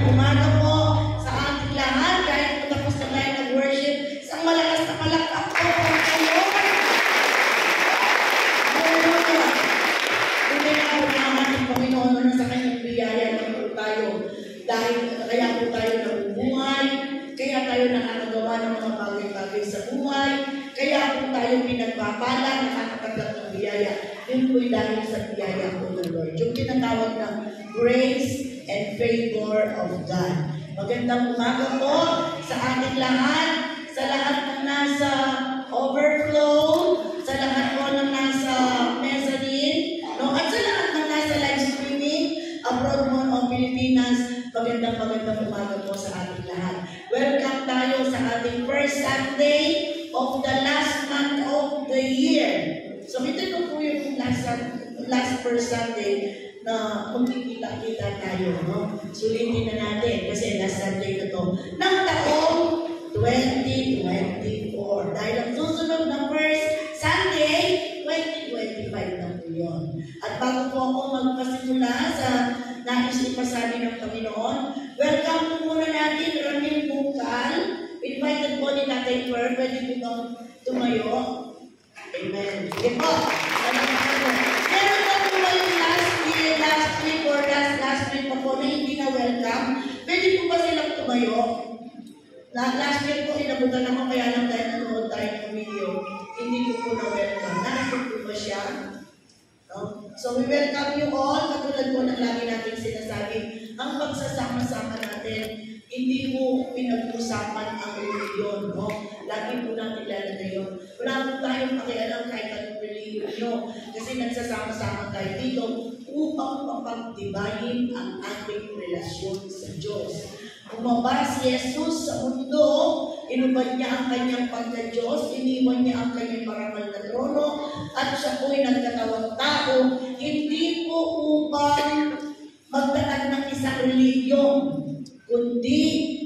Umaga po sa ating lahat, kahit po tapos na tayo nag-worship, isang malakas na palakpak po kung kayo. Hallelujah! Hindi na po ang ating Panginoon na sa kanyang biyaya na po tayo. Dahil kaya po tayo nabubuhay, kaya tayo nakakagawa ng mga bagay-bagay sa buhay, kaya po tayo pinagpapala, nakakatanggap ng biyaya. Yun po'y dahil sa biyaya po ng Lord. Yung tinatawag ng grace and favor of God. Magandang umaga po sa ating lahat, sa lahat ng nasa overflow, sa lahat po ng nasa mezzanine, no? At sa lahat ng nasa live streaming, abroad mo o Pilipinas, magandang umaga po sa ating lahat. Welcome tayo sa ating first Sunday of the last month of the year. So ito po yung last first Sunday na magkikita-kita tayo, no? Sulitin na natin kasi last Sunday na to ng taong 2024. Dahil ang susunod na first Sunday, 2025 na po yun. At bago po ako magpasimula sa nais ipasabi ng Panginoon, welcome po muna natin Ramil Bukal. Invited po ni Tatay Per, pwede po bang tumayo? Amen. Sige po. Meron na po ba yung last week pa po na hindi na welcome? Pwede po ba silang tumayo? Last week po inabutan ako kaya lang dahil nanood tayo ng video. Hindi po na welcome. Narinig po ba siya? No? So we welcome you all. Katulad po ng lagi natin sinasabi, ang pagsasama-sama natin, hindi mo pinag-usapan ang reliyon, no? Lagi po natin lalagay yun. Wala po tayong pakialam kahit anong reliyon nyo. Kasi nagsasama-sama tayo dito upang mapagtibayin ang ating relasyon sa Diyos. Bumaba si Jesus sa mundo, inubad niya ang kanyang pagka-Diyos, iniwan niya ang kanyang marangal na trono, at siya po'y nagkatawang tao, hindi po upang magdaan ng isang reliyon, kundi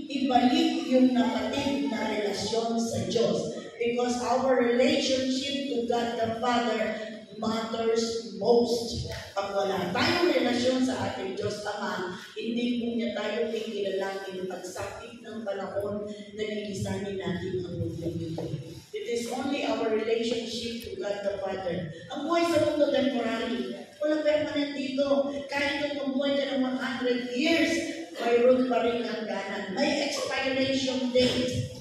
ibalik yung napatid na relasyon sa Diyos. Because our relationship to God the Father matters most. Pag wala tayong relasyon sa ating Diyos Ama, hindi po niya tayo ikilalangin pagsapit ng panahon na lilisanin natin ang mundo nito. It is only our relationship to God the Father. Ang buhay sa mundo temporary. Walang permanent dito. Kahit kung mabuhay ka ng 100 years, mayroon pa rin hangganan. May expiration date.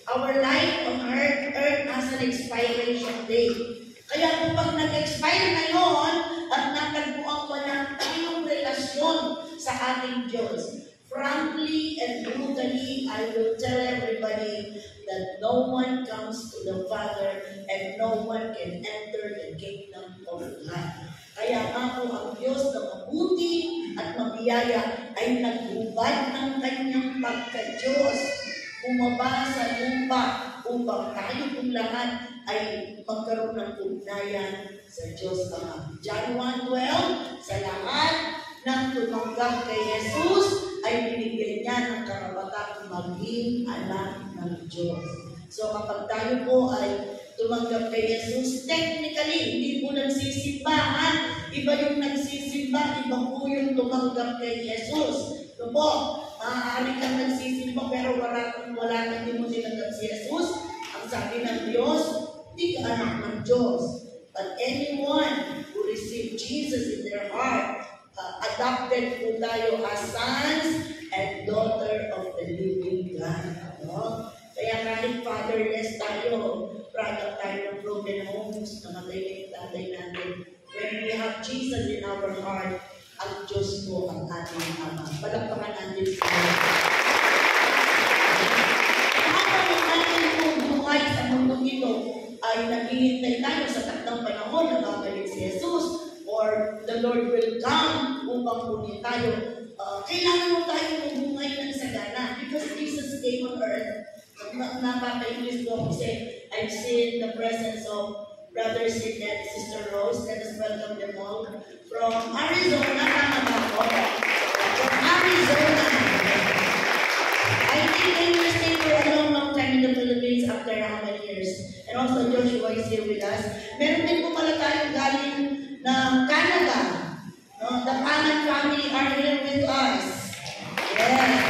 Our life on earth has an expiration date. Kaya kung pag nag-expire ngayon at natagpuan ko na tayong relasyon sa ating Diyos, frankly and brutally, I will tell everybody that no one comes to the Father and no one can enter the kingdom of God. Kaya nga po ang Diyos na mabuti at mabiyaya ay naghubad ng kanyang pagka-Diyos, bumaba sa lupa upang tayo kung lahat ay magkaroon ng ugnayan sa Diyos Ama. John 1:12, sa lahat ng tumanggap kay Jesus ay binigyan niya ng karapatang maging anak ng Diyos. So kapag tayo po ay tumanggap kay Jesus, technically, hindi po nagsisimbahan. Iba yung nagsisimba, iba po yung tumanggap kay Jesus. So po, maaari kang nagsisimba pero wala kang hindi mo tinanggap si Jesus. Ang sabi ng Diyos, hindi ka anak ng Diyos. But anyone who received Jesus in their heart, adopted po tayo as sons and daughter of the living God. No? Kaya kahit fatherless tayo, product tayo ng broken homes, namatay na yung tatay natin. When we have Jesus in our heart, ang Diyos po ang ating Ama. Palakpakan natin sa Diyos. Habang ang ating buhay sa mundo ito ay naghihintay tayo sa takdang panahon na babalik si Jesus or the Lord will come upang punin tayo. Kailangan mo tayo mabuhay ng sagana because Jesus came on earth. Napapa-English ko kasi I've seen the presence of Brother Sidney, Sister Rose. Let us welcome them all from Arizona. Tama ba ako? From Arizona. I think they will stay for a long time in the Philippines after how many years. And also Joshua is here with us. Meron din po pala tayong galing ng Canada. No? The Panan family are here with us. Yes.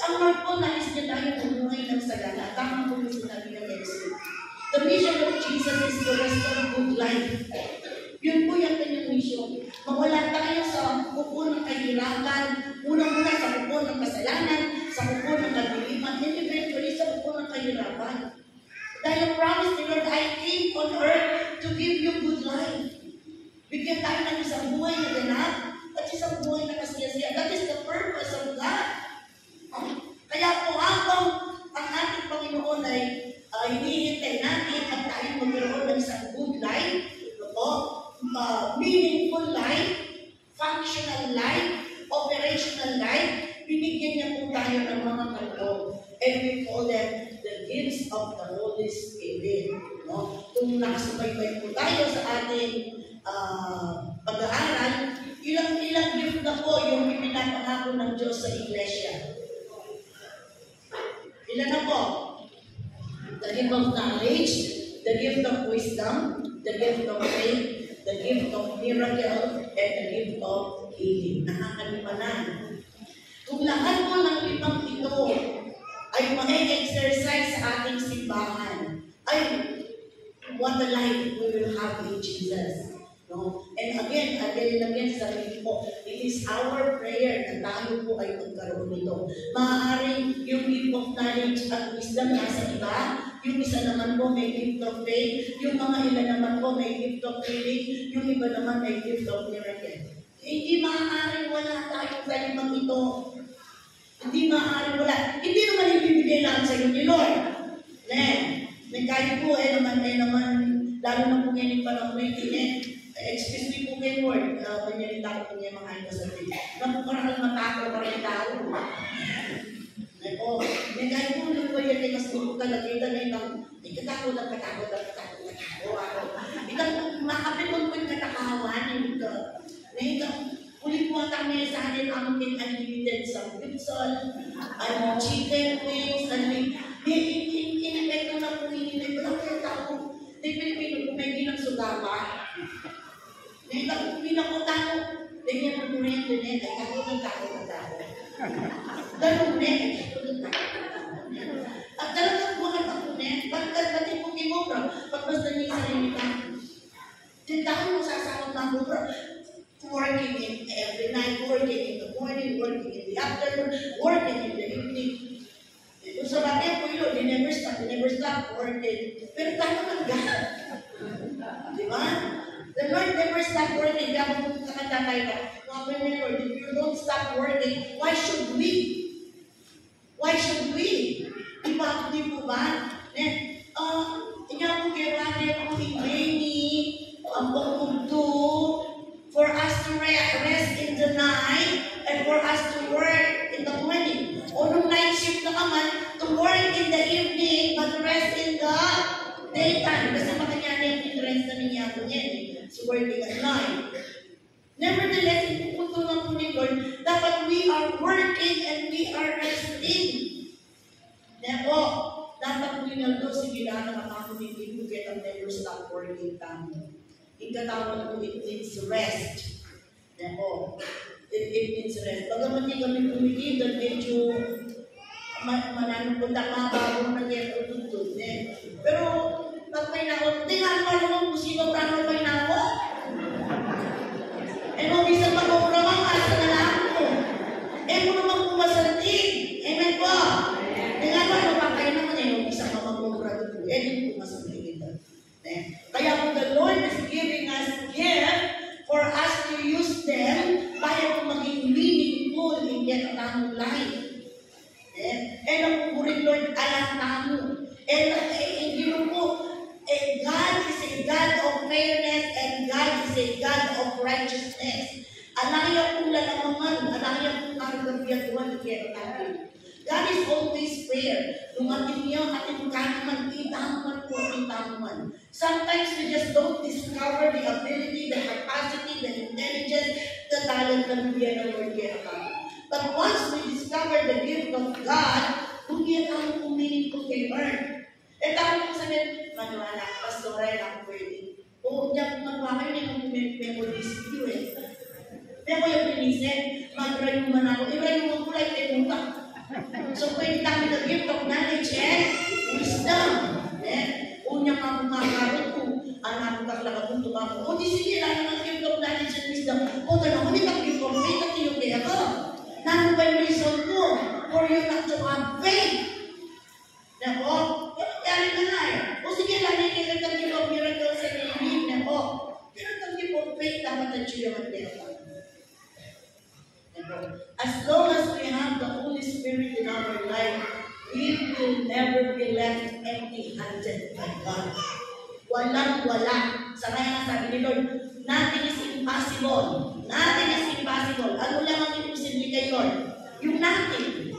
Ang Lord po nais niya tayo bumuhay ng sagana. Tama po yung sinabi ng Jesus. The mission of Jesus is to restore good life. Yun po yung kanyang mission. Mawala tayo sa kuko ng kahirapan, unang-una sa kuko ng kasalanan, sa kuko ng kadiliman, and eventually sa kuko ng kahirapan. Dahil promise ni Lord, I came on earth to give you good life. Bigyan tayo ng isang buhay na ganap at isang buhay na kasiyasiya. That is the purpose of God. Kaya po habang ang ating Panginoon ay hinihintay natin at tayo magkaroon ng isang good life, meaningful life, functional life, operational life, binigyan niya po tayo ng mga kaloob. And we call them the gifts of the Holy Spirit. No? Kung nakasubaybay po tayo sa ating pag-aaral, ilang gift na po yung ipinapangako ng Diyos sa Iglesia. Ilan na po? The gift of knowledge, the gift of wisdom, the gift of faith, the gift of miracle, and the gift of healing. Nakakalima na. Kung lahat po ng limang ito ay ma-exercise sa ating simbahan, ay what a life we will have in Jesus. No? And again, sabi po, it is our prayer na tayo po ay magkaroon nito. Maaaring yung gift of knowledge at wisdom nasa iba, yung isa naman po may gift of faith, yung mga ilan naman po may gift of healing, yung iba naman may gift of miracle. Hindi maaaring wala tayong sa limang ito. Hindi maaaring wala. Hindi naman ibibigay lang sa iyo ni Lord. Kahit po naman, lalo na po ngayon yung panahon na excuse me po kay Lord, panyalita ko niya mga ito sa atin. Napukarang matakot pa rin tao. Kahit po nung po yan, mas po talaga na itang, katakot. Itang makapitong po yung katakawan. Itang, ulit po ang kami sa atin ang unlimited sa pizza, chicken wings, in-effect ko na po hindi ko lang tao. Pilipino kung may ginagsugawa. Pinakot ako. Ganyan mo kurente na. Takot. Ganun na. At talagang buwan ako na. Pagkati po kimobra. Pagkasta niya sa limita. Tindahan mo sasakot na mobra. Working in every night. Working in the morning. Working in the afternoon. Working in the evening. Kung sa bagay po yun, they never stop working. Pero tayo ng God. Di ba? The Lord never stop working. Kaya kung kakatay ka, Lord, if you don't stop working, why should we? Why should we? Di ba? Di po ba? Tingnan po kaya kung i-many, ang pagpunto, for us to rest in the night, and for us to work in the morning. O nung night shift na naman, to work in the evening, but rest in the daytime. Kasi makayanin yung rest na niya po yan. So working at night. Nevertheless, ipupunto ng po ni Lord, dapat we are working and we are resting. Nepo, dapat po yung Lord, sige na nakakapag hindi po get and never stop working tamo. Ikatawag po, it needs rest. Nepo, it needs rest. Bagaman di kami kumikita, medyo mananapunta ka bago nagyayututut. Pero, pag may nakot, hindi nga naman naman kung sino paano may nakot. Mo bisa mag-uramang asa na lang ko. Mo naman pumasantig. Amen po. Kaya naman, mapakay naman mo bisa mag-uramang ito. Hindi pumasantig ito. Kaya kung the Lord is giving us gift for us to use them para kung maging meaningful in yet ang life. Ang pupurin Lord, alam tamo. Hindi mo po, God is a God of fairness and God is a God of righteousness. Alaya kong lalamangan, alaya kong karagabiyatuan, kaya natin. God is always fair. Nung atin niya, atin kanaman, itaman po, itaman. Sometimes we just don't discover the ability, the capacity, the intelligence, the talent na bigyan ng Lord kaya natin. But once we discover the gift of God, kung yan ang pumiling ko kay earn. Tayo ko sabihin, maniwala, pastoray lang pwede. O, diyan kung magawa kayo, hindi kong memories video eh. Pero yung pinisip, mag-rayuman ako. I-rayuman ko lang, punta. So, pwede namin the gift of knowledge and wisdom. Unya ka kumakarot ko, anak ko kaklakapon tumako. O, di sige lang ang gift of knowledge and wisdom. O, tanong ko, may gift of faith at yung kaya ka. Nano ba yung reason ko for you not to have faith? Nako, kaya na nga eh. O, sige lang, hindi ka gift of miracles and healing. Nako, pero ang gift of faith, dapat na siya yung as long as we have the Holy Spirit in our life, we will never be left empty-handed by God. Walang-wala. Sa kaya sabi ni Lord, nothing is impossible. Nothing is impossible. Ano lang ang imposible kay Lord? Yung nothing.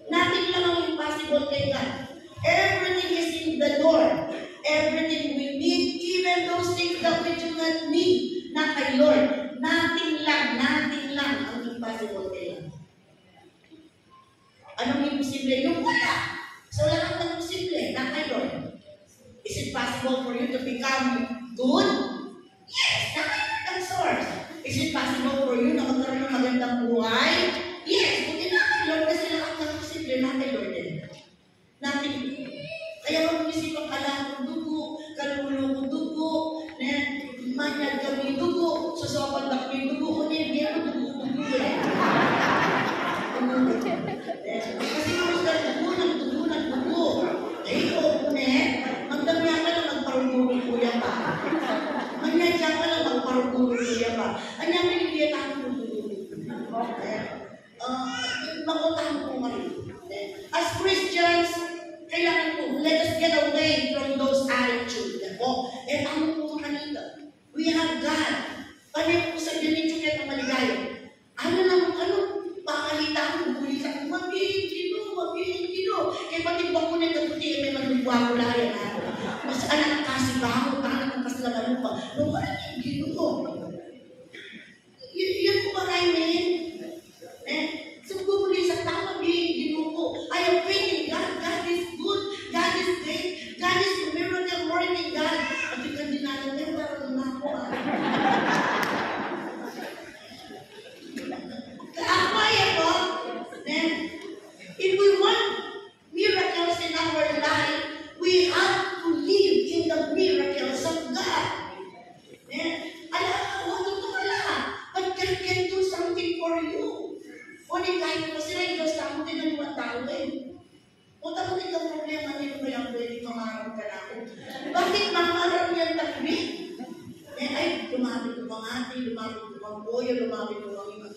Nothing lang ang impossible kay God. Everything is in the Lord. Everything we need, even those things that we do not need, na kay Lord. Nothing lang ang impossible kay Lord. Anong imposible? Yung wala. So, lahat ng imposible, na kay Lord. Is it possible for you to become good? Yes, na kay Lord ang source. Is it possible for you na magkaroon ng magandang buhay? Yes, kung na kay Lord, kasi lahat ng imposible, na kay Lord din. Nothing. Kaya mag-isip ang alam ng dugo, kalulo ng dugo, manyag kami dugo, sasapan na kami dugo, kunin, hindi ako dugo eh. Kasi kung sa dugo, eh, o kunin, magdamya ka lang magparuguri kuya pa. Manyadya ka lang magparuguri kuya pa. Anyang pinigyan ako ng dugo. Makutahan ko nga rin. As Christians, kailangan po, let us get away from those attitudes. Ano po kanina? We have God. Paano po sa diretso kayo ng maligaya? Pakalita ko, bulisan ko, magiging kilo. Kaya pati ba ko na kaputi, may magluwa ko lahat na. Mas anak kasi ba ako, anak ang kaslagan mo pa. Nung maraming kilo ko. Yun ko maraming. So, bulisan tama, magiging kilo ko. I am faith in God. God is good. God is great. God is the miracle working God. At ikan din natin, pero parang ako if we want miracles in our life, we have to live in the miracles of God. But God can do something for you. Kung kahit mo sila, Diyos, tamo din ang mga tao eh. Kung tamo din ang problema niyo, kaya pwede kamarang ka na ako. Bakit mamarang yan tabi? Ay, lumapit ko mga ate, lumapit ko mga boyo, lumapit ko mga iba.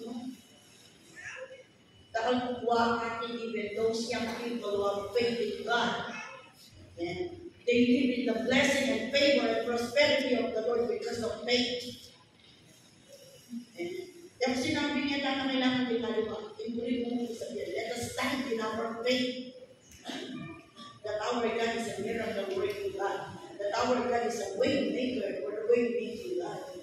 Dahil kukuha natin even those young people who have faith in God. And they live in the blessing and favor and prosperity of the Lord because of faith. Yung sinabi niya na kailangan din naluwa, imuli mo sabihin, let us stand in our faith. That our God is a miracle working God. That our God is a way maker for the way making God.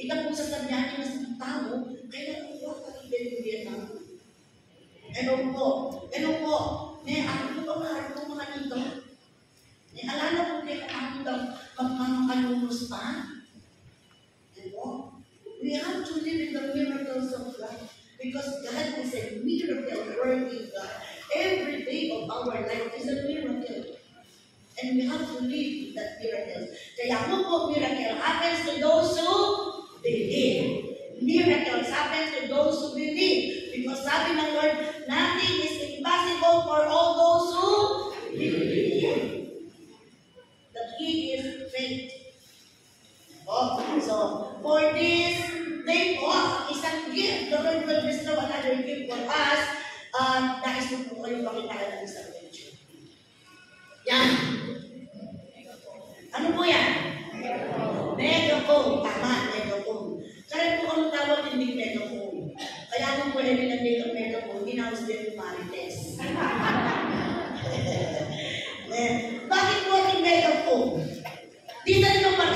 Ito po sa sabihan niya sa tao, kailangan kuha ka ibigay natin. Ano po, ako po mga nito. Alala po kayo kung magmamakalumos pa. We have to live in the miracles of God because God is a miracle working God. Every day of our life is a miracle. And we have to live in that miracle. Kaya po, miracle happens to those who believe. Miracles happen to those who believe. Because sabi ng Lord, nothing is impossible for all those who believe. That He is faith. So, for this day po, isang gift, the Lord will bestow another gift for us. Nais mo po kayo pakitaan ng isang picture. Yan. Ano po yan? Megaphone. Tama, megaphone. Kaya po ang tawag din ng megaphone. Kaya nung po namin nandito ang megaphone, ginawas din yung marites. Bakit po ang megaphone? Di na rin pa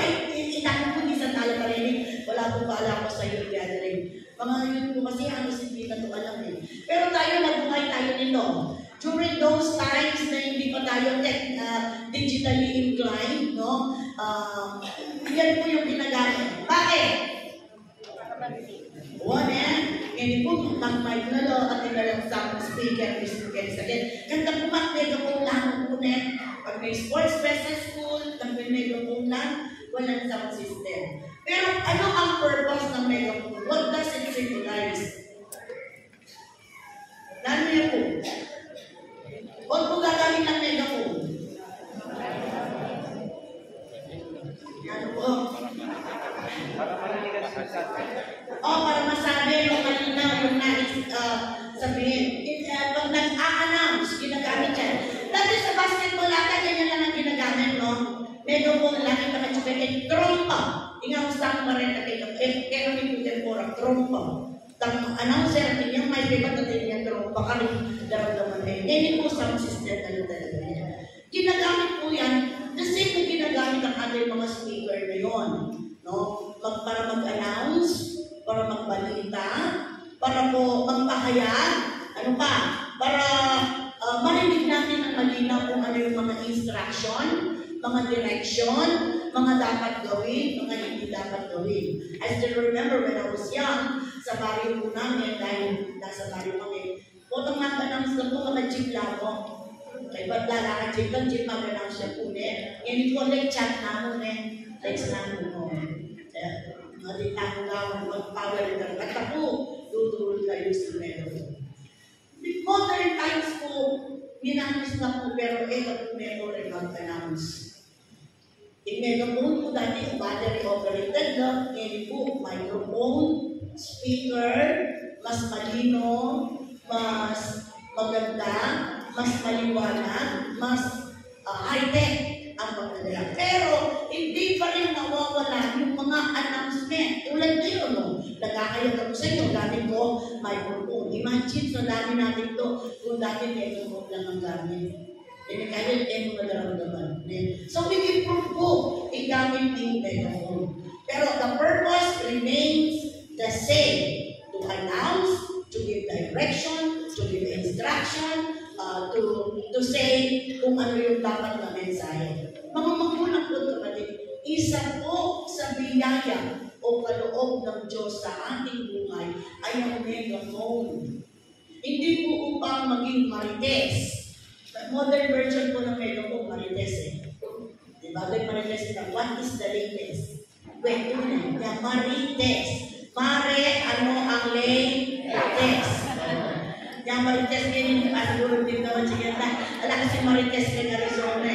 itanong po isang tala parinig. Wala po pala ako sa iyo gathering. Mga yun po kasi ano hindi na ito alam eh. Pero tayo nabuhay tayo nito. During those times na hindi pa tayo digitally inclined, no? Yan po yung ginagamit. Bakit? One, hindi po mag-mic na lo at inalang sa speaker, again. Kanta po mak, megaphone lang po net. Pag may sports fest sa school, pag may megaphone lang, walang sound system. Pero ano ang purpose ng megaphone? What does it symbolize? Lalo niya po. Huwag po gagawin ng megaphone. Ano po? Para masabi yung malinaw yung nais sabihin. Pag nag-a-announce, ginagamit yan. Dati sa basketball ata, ganyan lang ang ginagamit, no? Megaphone lang, ito ka tsaka trompa. Ingat sa mo rin na kaya kami po tempora, trompa. Tang announcer natin yung may bibat natin yung trompa, kami daramdaman na yun. Hindi po sound system na talaga niya. Ginagamit po yan, the same na ginagamit ang ating mga speaker ngayon. No? Para mag-announce, para magbalita, para po magpahayag, ano pa, para marinig natin ang malinaw kung ano yung mga instruction, mga direction, mga dapat gawin, mga hindi dapat gawin. I still remember when I was young, sa barrio po namin, dahil nasa barrio kami, potong mag-announce na po, mag-jeep lang po. Kaya ba't lalakad jeep lang, jeep mag-announce siya po, Yan po, like chat na mo, like sa mo. Matitang gawin, mag-power ng kata po, tutulog kayo sa meron. Modern times po, ginamit na po, pero ito po meron mag-announce. Yung megaphone po dati, battery operated na, ngayon po, microphone, speaker, mas malino, mas maganda, mas maliwanag, mas high-tech ang pagdadala. Pero, hindi pa rin nawawala yung mga announcement. Tulad nyo, no? Nagkakayag ako sa inyo, gamit ko microphone. Imagine, sa dami natin to, kung dati megaphone lang ang gamit. Kaya yung mga daramdaman. So, we improve po igamit yung megaphone. Pero the purpose remains the same. To announce, to give direction, to give instruction, to say kung ano yung dapat na mensahe. Mga magulang po kapatid, isa po sa biyaya o kaloob ng Diyos sa ating buhay ay ang megaphone. Hindi po upang maging marites. Modern version po ng megaphone, marites Diba? May marites na, what is the latest? Wait, yun na, marites. Mare, ano ang latest? Yung marites kayo, siguro din naman siya na, ala kasi marites kayo na Arizona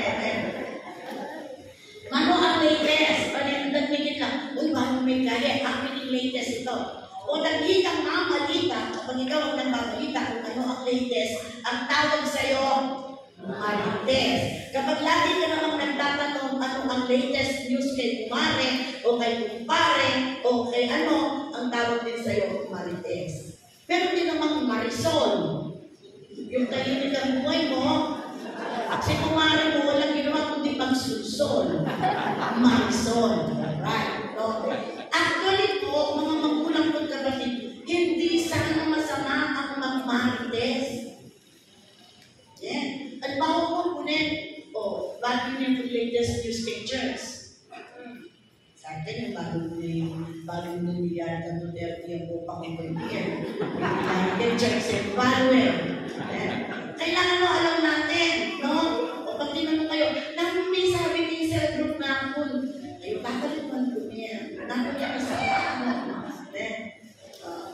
Ano ang latest? Nagmigit lang, uy, bakit may kaya? Akin yung latest ito. O nagiging mamalita, kapag ikaw ang nagmamalita kung ano ang latest, ang tawag sa'yo, marites. Kapag lagi ka namang nagtatanong ano ang latest news kay kumare, o kay kumpare, o kay ano, ang tawag din sa'yo, marites. Pero din namang marisol. Yung tahimik ang buhay mo, si kumare mo walang ginawa kundi pagsusol. Marisol. Right? No? Actually po, mga magulang po kapatid, hindi sana masama ang magmarites. At bago po punin, bago niyo yung latest news pictures. Sa akin, bagong nangyayari ka Duterte yung po pang-ibigyan. Yung Jackson follower. Kailangan mo alam natin, no? O pati naman kayo, may sabi din sa group na ako, kayo, bakit naman po niya? Naku niya sa ano?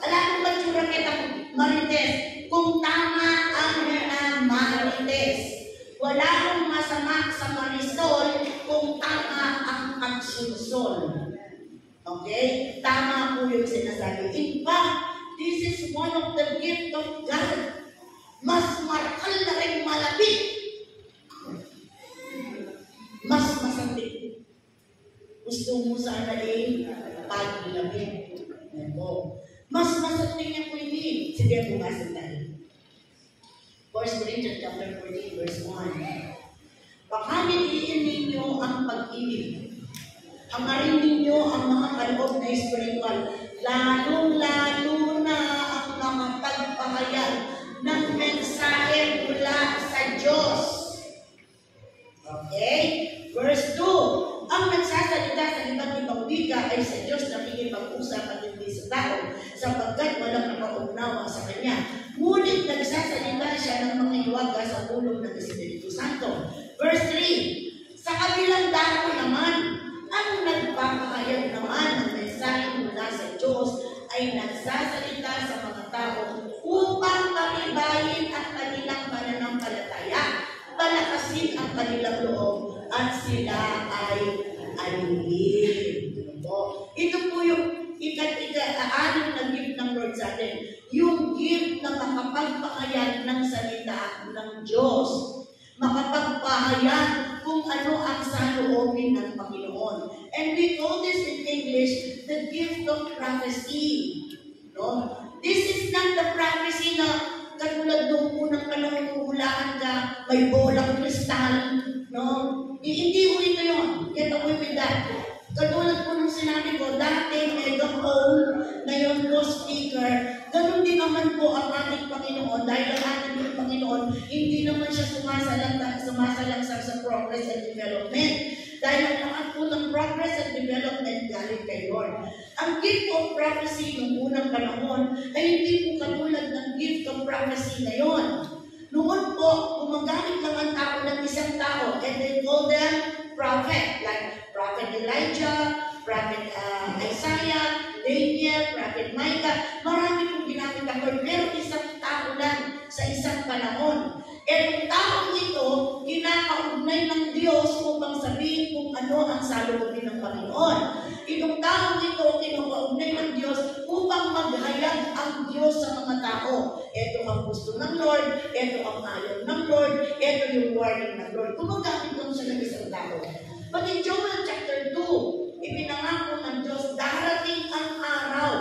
Alam mo ba tsura kita, marites? Kung tama ang marites, wala akong masama sa marisol kung tama ang pagsusol. Okay? Tama po yung sinasabi. In fact, this is one of the gift of God. Mas marakal na rin malapit. Mas masakit. Gusto mo sana rin paglapit. Mas masakit niya po yun. Sige, bukasin tayo. 1 Corinthians chapter 14, verse 1. Pakamiliin ninyo ang pag-ibig. Hangarin ninyo ang mga kaloob na espiritual, lalong-lalo na ang mga pagpahayag ng mensahe mula sa Diyos. Okay? Verse 2. Ang nagsasalita sa iba't ibang wika ay sa Diyos na nakikipag-usap at hindi sa tao, sapagkat walang nakaunawa sa Kanya. Ngunit nagsasalita at sila ay alipin. Ito po yung anim na gift ng Lord sa atin. Yung gift na makapagpahayag ng salita ng Diyos. Makapagpahayag kung ano ang saloobin ng Panginoon. And we call this in English, the gift of prophecy. No? This is not the prophecy na katulad nung unang panahon hulaan ka, may bolang kristal. No? Hindi ko ito yun. Get away with that. Katulad po nung sinabi ko, dati megaphone, ngayon po speaker. Ganun din naman po ang ating Panginoon dahil ang ating Panginoon, hindi naman siya sumasalang sa progress and development. Dahil ang lahat po ng progress and development galing kay Lord. Ang gift of prophecy noong unang panahon ay hindi po katulad ng gift of prophecy ngayon. Noon po, gumagamit lang ang tao ng isang tao and they call them prophet. Like Prophet Elijah, Prophet Isaiah, Daniel, Prophet Micah. Marami pong ginamit ako, pero isang tao lang sa isang panahon. At ang taong ito, kinakaugnay ng Diyos upang sabihin kung ano ang saloobin ng Panginoon. Itong taong ito, kinakaugnay ng Diyos upang maghayag ang Diyos sa mga tao. Ito ang gusto ng Lord, ito ang ayaw ng Lord, ito yung warning ng Lord. Gumagamit lang siya ng isang tao. But in Joel chapter 2, ipinangako ng Diyos, darating ang araw,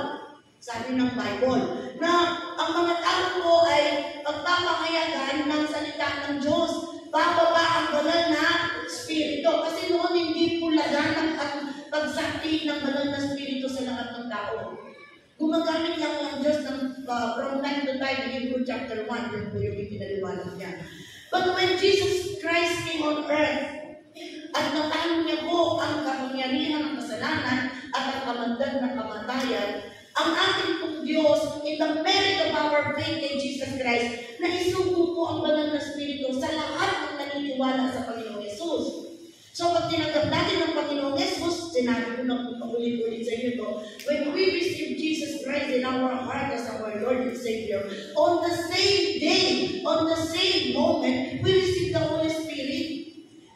sabi ng Bible, na ang mga tao ko ay pagpapahayagan ng salita ng Diyos. Bababa ang banal na Espiritu. Kasi noon hindi po laganap ang pagsakti ng banal na Espiritu sa lahat ng tao. Gumagamit lang ng Diyos ng, from time to time, in Hebrew chapter 1, yun po yung ipinaliwanag niya. But when Jesus Christ came on earth, at natalo niya po ang kapangyarihan ng kasalanan at ang kamandag ng kamatayan, ang ating pong Diyos, in the merit of our faith in Jesus Christ, na isugo po ang banal na Espiritu sa lahat ng naniniwala sa Panginoong Yesus. So, pag tinanggap natin ng Panginoong Yesus, sinabi ko na paulit-ulit sa inyo ito, when we receive Jesus Christ in our heart as our Lord and Savior, on the same day, on the same moment, we receive the Holy Spirit.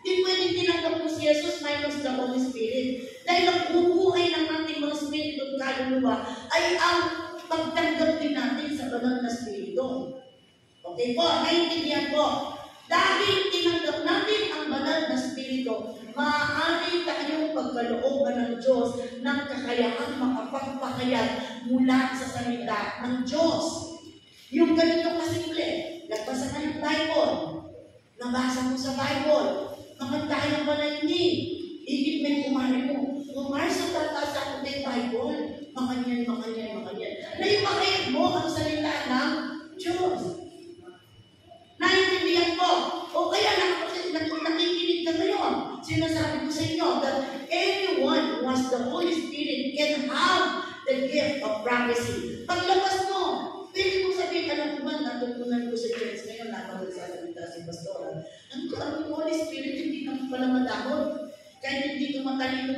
Di pwedeng tinanggap mo si Jesus minus the Holy Spirit. Dahil ang bubuhay ng ating mga Espiritu at kaluluwa ay ang pagtanggap din natin sa banal na Espiritu. Okay po, naiintindihan po. Dahil tinanggap natin ang banal na Espiritu, maaari tayong pagkalooban ng Diyos ng kakayahang makapagpahayag mula sa salita ng Diyos. Yung ganito kasimple, nagbasa ka ng Bible, nabasa mo sa Bible, makantay ang panaynin, higit may kumari mo. Kumari sa tatasa ko ng Bible, makanyan. Naipakayag mo ang salita ng Diyos. Naintindihan ko. O kaya nakikinig ka ngayon. Sinasabi ko sa inyo that anyone who has the Holy Spirit can have the gift of prophecy. Paglabas mo, pwede mo sabihin, alam ko ba, natutunan ko sa church ngayon, nakapagsasalita si Pastora. Ang Holy Spirit, hindi naman pala madahon. Kahit hindi ka matalino,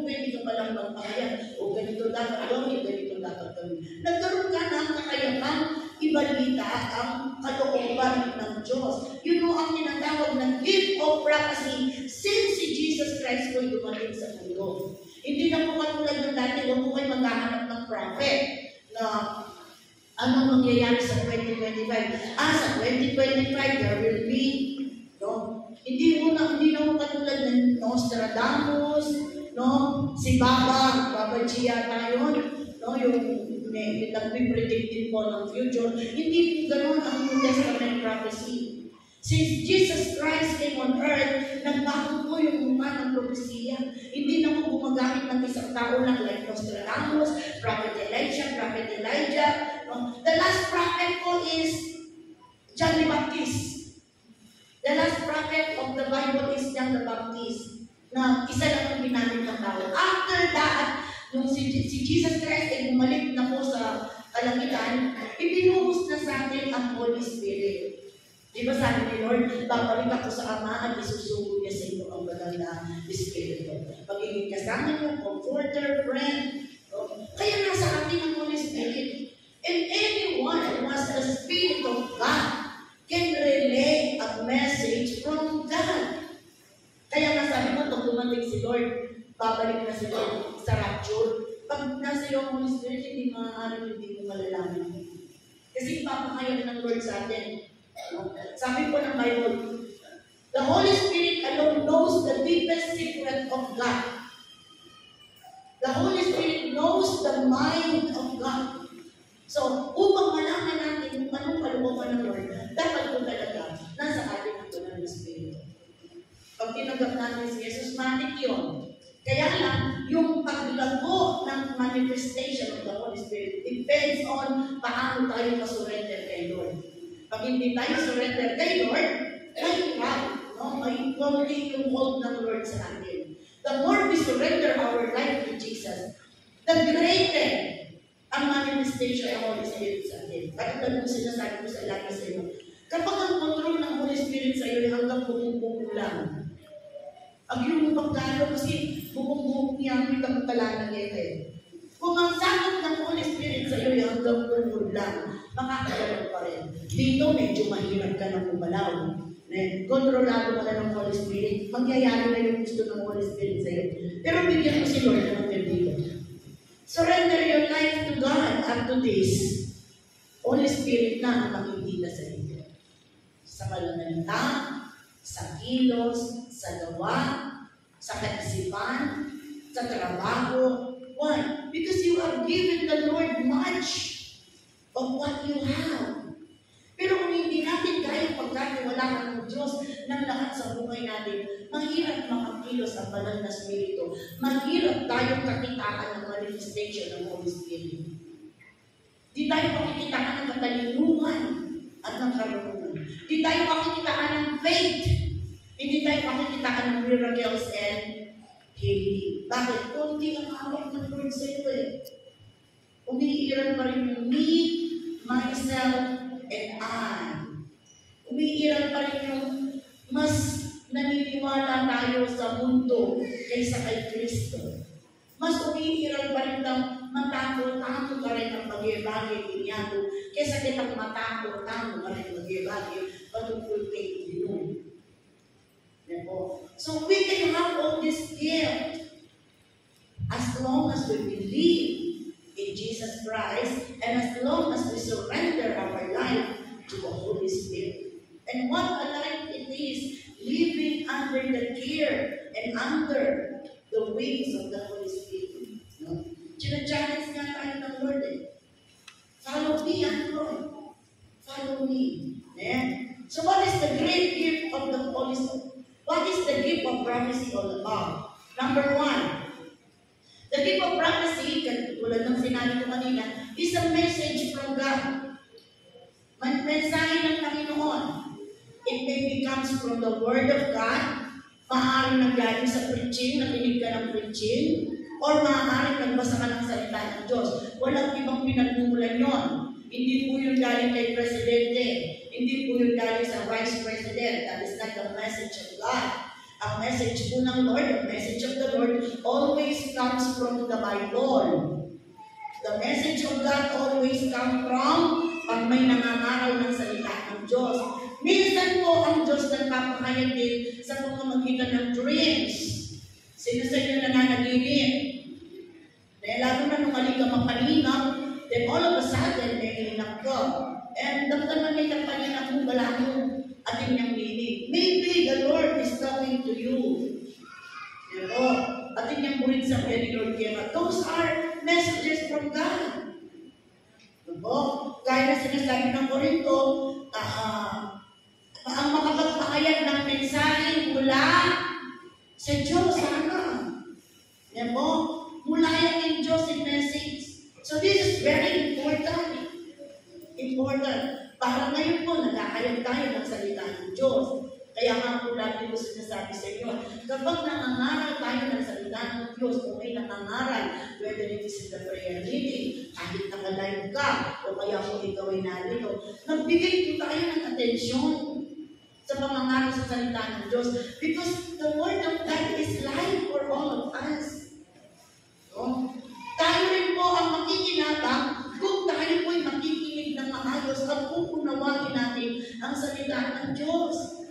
pwede ka palang magpahayag. O ganito dapat gawin, ganito dapat gawin. Nagkaroon ka ng kakayahang ibalita ang kalooban ng Diyos. Yun ang tinatawag ng gift of prophecy since si Jesus Christ ko'y dumating sa mundo. Hindi na po katulad ng dati, huwag po kayo maghahanap ng prophet na anong mangyayari sa 2025. Sa 2025, there will be, no? Hindi na mo katulad ng Nostradamus, no? Si Baba Gia tayo, no? Yung nagpipredict po ng future. Hindi po ganun ang New Testament prophecy. Since Jesus Christ came on earth, nagbago po yung mga ng propesya. Hindi na po gumagamit ng isang tao lang like Nostradamus, Prophet Elijah. No? The last prophet po is John the Baptist. The last prophet of the Bible is John the Baptist, na isa lang ang ginamit ng tao. After that, nung si Jesus Christ ay bumalik na po sa kalangitan, ibinuhos na sa atin ang Holy Spirit. Di ba sabi ni Lord, babalik ako sa Ama at isusugo niya sa inyo ang banal na Espiritu. Pagiging kasama niyo, comforter, friend. Kaya nasa atin ang Holy Spirit. And anyone who has the Spirit of God can relay a message from God. Kaya nga si Lord, babalik na si Lord sa rapture. Pag nasa iyo ang Holy Spirit, hindi maaaring hindi mo malalaman. Kasi papakayan ng Lord sa atin. Sabi po ng Bible, the Holy Spirit alone knows the deepest secret of God. The Holy Spirit knows the mind of God. So, upang malaman natin kung anong kalooban ng Lord, dapat po talaga nasa atin ang banal na Espiritu. Pag tinanggap natin si Jesus, matik yun. Kaya lang, yung paglago ng manifestation of the Holy Spirit depends on paano tayo masurrender kay Lord. Pag hindi tayo surrender kay Lord, ay may only yung hold ng Lord sa atin. The more we surrender our life to Jesus, the greater ang manifestation ng Holy Spirit sa atin. Katulad ng sinasabi ko sa lagi sa iyo, kapag ang control ng Holy Spirit sa iyo ay hanggang bukong-bukong lang, ang iyong pagkalo kasi bukong-bukong niya ang itang ete. Kung ang sakot ng Holy Spirit sa iyo ay hanggang bukong lang, makakagalaw pa rin. Dito medyo mahirap ka ng kumalaw. Kontrolado ka na ng Holy Spirit, mangyayari na yung gusto ng Holy Spirit sa iyo. Pero bigyan mo si Lord ng dito. Surrender your life to God up to this. Holy Spirit na ang makikita sa iyo. Sa pananalita, sa kilos, sa gawa, sa kaisipan, sa trabaho. Why? Because you have given the Lord much of what you have. Pero kung hindi natin kaya pagkatiwalaan ng Diyos ng lahat sa buhay natin, mahirap makakilos ang banal na Espiritu. Mahirap tayong kakitaan ng manifestation ng Holy Spirit. Di tayo makikitaan ng katalinuhan at ng karunungan. Di tayo makikitaan ng faith. Hindi tayo makikitaan ng miracles and healing. Bakit? Kunti ang hawak ng Lord sa iyo eh. Umiiral pa rin yung me, myself, and I. Umiiral pa rin yung mas naniniwala tayo sa mundo kaysa kay Kristo. Mas umiiral pa rin ng matakot-takot ka rin ang pag-ibagi niyago kaysa kitang matakot-takot ka rin mag-ibagi patungkol kay Dino. So we can have all this gift as long as we believe in Jesus Christ, and as long as we surrender our life to the Holy Spirit. And what a life it is, living under the care and under the wings of the Holy Spirit. No? China-challenge nga tayo ng Lord eh. Follow me, Lord. Follow me. Yeah? So what is the great gift of the Holy Spirit? What is the gift of prophecy all about? Number one, the gift of prophecy, tulad ng sinabi ko kanina, is a message from God. Mensahe ng Panginoon. It may comes from the Word of God, maaaring nanggaling sa preaching, nakinig ka ng preaching, or maaaring nagbasa ka ng salita ng Diyos. Walang ibang pinagmumulan yon. Hindi po yung galing kay Presidente. Hindi po yung galing sa Vice President. That is not the message of God. Ang message po ng Lord, the message of the Lord, always comes from the Bible. The message of God always comes from pag may nangangaral ng salita ng Diyos. Minsan po ang Diyos nagpapakayag din sa pamamagitan ng dreams. Sino sa inyo nananaginip? Dahil lalo na nung mali ka mapalinap, then all of a sudden, may hinap ka. And damdaman may kapalinap mo, wala mo ating niyang meaning. Maybe the Lord is talking to you. Diba? Ating niyang bulit sa kaya ni Lord Kema. Those are messages from God. Diba? Kaya na sinasabi ng Korinto, ang makapagpakayag ng mensahe mula sa Diyos, sana. Diba? Mula yung Diyos in message. So this is very important. Para ngayon po, nagkakayag tayo ng salita ng Diyos. Kaya nga po lagi ko sinasabi sa inyo, kapag nangangaral tayo ng salita ng Diyos, kung may nangangaral, whether it is in the prayer meeting, kahit nakalive ka, o kaya kung ikaw ay narito, nagbigay po tayo ng atensyon sa pangangaral sa salita ng Diyos. Because the Word of God is life for all of us. So, tayo rin po ang makikinabang kung tayo po'y makikinig ng maayos at pupunawagin natin ang salita ng Diyos.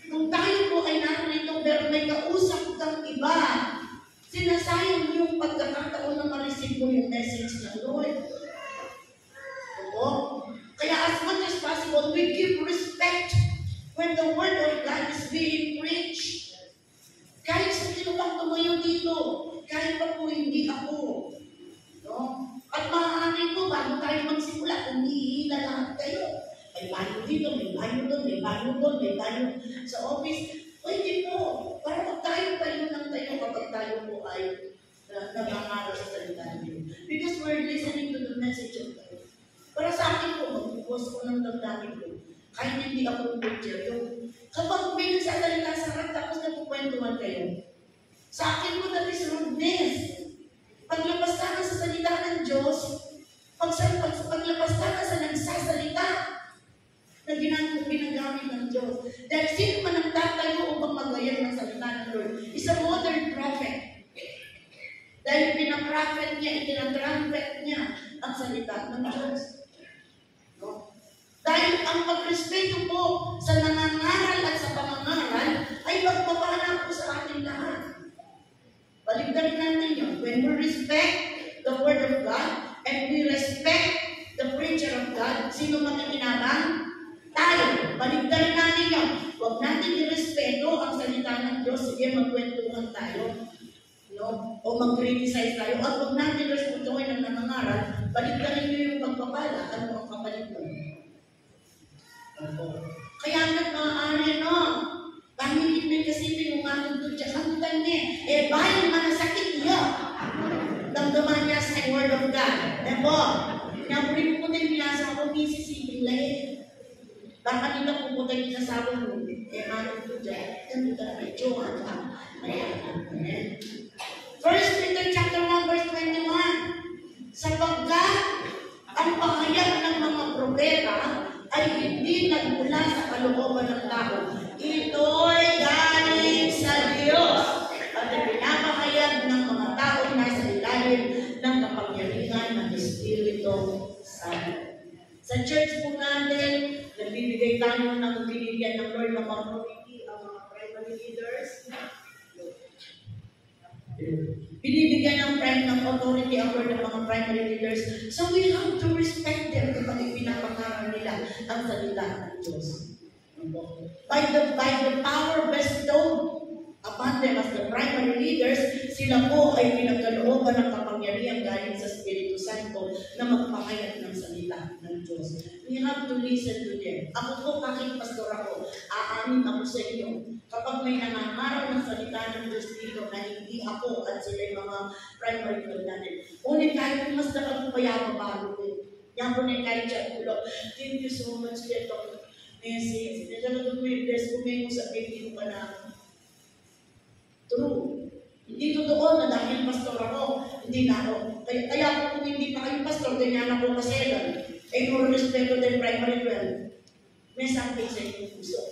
Kung tayo po ay narito pero may kausap kang iba Sinasayang yung pagkakataon na ma-receive mo yung message ng Lord. Oo. Kaya as much as possible, we give respect when the Word of God is being preached. Kahit sa sino pang tumayo dito, kahit pa po hindi ako. No? At maaari po, bago tayo magsimula, umihila lahat kayo. May banyo dito, may banyo doon, may banyo doon, may banyo sa office. Pwede po, para pag tayo ng tayo kapag tayo po ay nabangaral sa salita niyo. Because we're listening to the message of God. Para sa akin po, magbubukas ko ng damdamin ko. Kahit hindi ako yung picture. Kapag may nagsasalita sa harap, tapos nagkukwentuhan kayo. Sa akin po, that is rudeness. Paglabas ka sa salita ng Diyos, paglabas ka sa nagsasalita, na ginagamit ng Diyos. Dahil sino man ang tatayo upang magayan ng salita ng Lord, is a modern prophet. Dahil pinaprophet niya, itinatrumpet niya ang salita ng Diyos. No? Dahil ang pagrespeto po sa nangangaral at sa pangangaral ay magpapala po sa ating lahat. Baligtarin natin yun. When we respect the Word of God and we respect the preacher of God, sino man ang inabang? Tayo. Baligtarin natin yun. Huwag natin irespeto ang salita ng Diyos. Sige, magkwentuhan tayo. No? O mag-criticize tayo. At huwag natin respetuhin ang nangangaral. Baligtarin nyo yung pagpapala. Ano ang kapalit mo? Kaya hanggat maaari, no? Pangilin mo kasi pinunganong doon siya. Kamutan niya. Bayan manasakit niya. Damdaman niya sa Word of God. Diba? Naburin po tayo pinasa ako, misisipin lahat. Baka nila po po tayo pinasabang mo. Ano po dyan? Ano ka na ito? First Peter chapter 1 verse 21. Sapagkat ang pahayag ng mga propeta ay hindi nagmula sa kalooban ng tao. Ito'y galing sa Diyos at pinapahayag ng mga tao na sa ilalim ng kapangyarihan ng Espiritu Santo. Sa church po natin, nagbibigay tayo ng binigyan ng Lord ng authority ang mga primary leaders. Binibigyan ng authority ang Lord ng mga primary leaders. So we have to respect them kapag ipinapangaral nila ang salita ng Diyos. By the power bestowed upon them as the primary leaders, sila po ay pinagkalooban ng kapangyarihan galing sa Espiritu Santo na magpahayag ng salita ng Diyos. We have to listen to them. Ako po, kahit pastor ako, aanin ako sa inyo. Kapag may nangangaral ng salita ng Diyos dito na hindi ako at sila yung mga primary leaders natin, ngunit kahit mas nakapupayama pa ako. Yan po na kahit siya ulo. Thank you so much, Beto. Message. Talagang may bless ko may sa baby ko pa na true. Hindi totoo na dahil pastor ako, hindi na ako. Kaya kung hindi pa kayo pastor, ganyan ako kaselan. Kung respeto din primary well, may something sa inyong puso.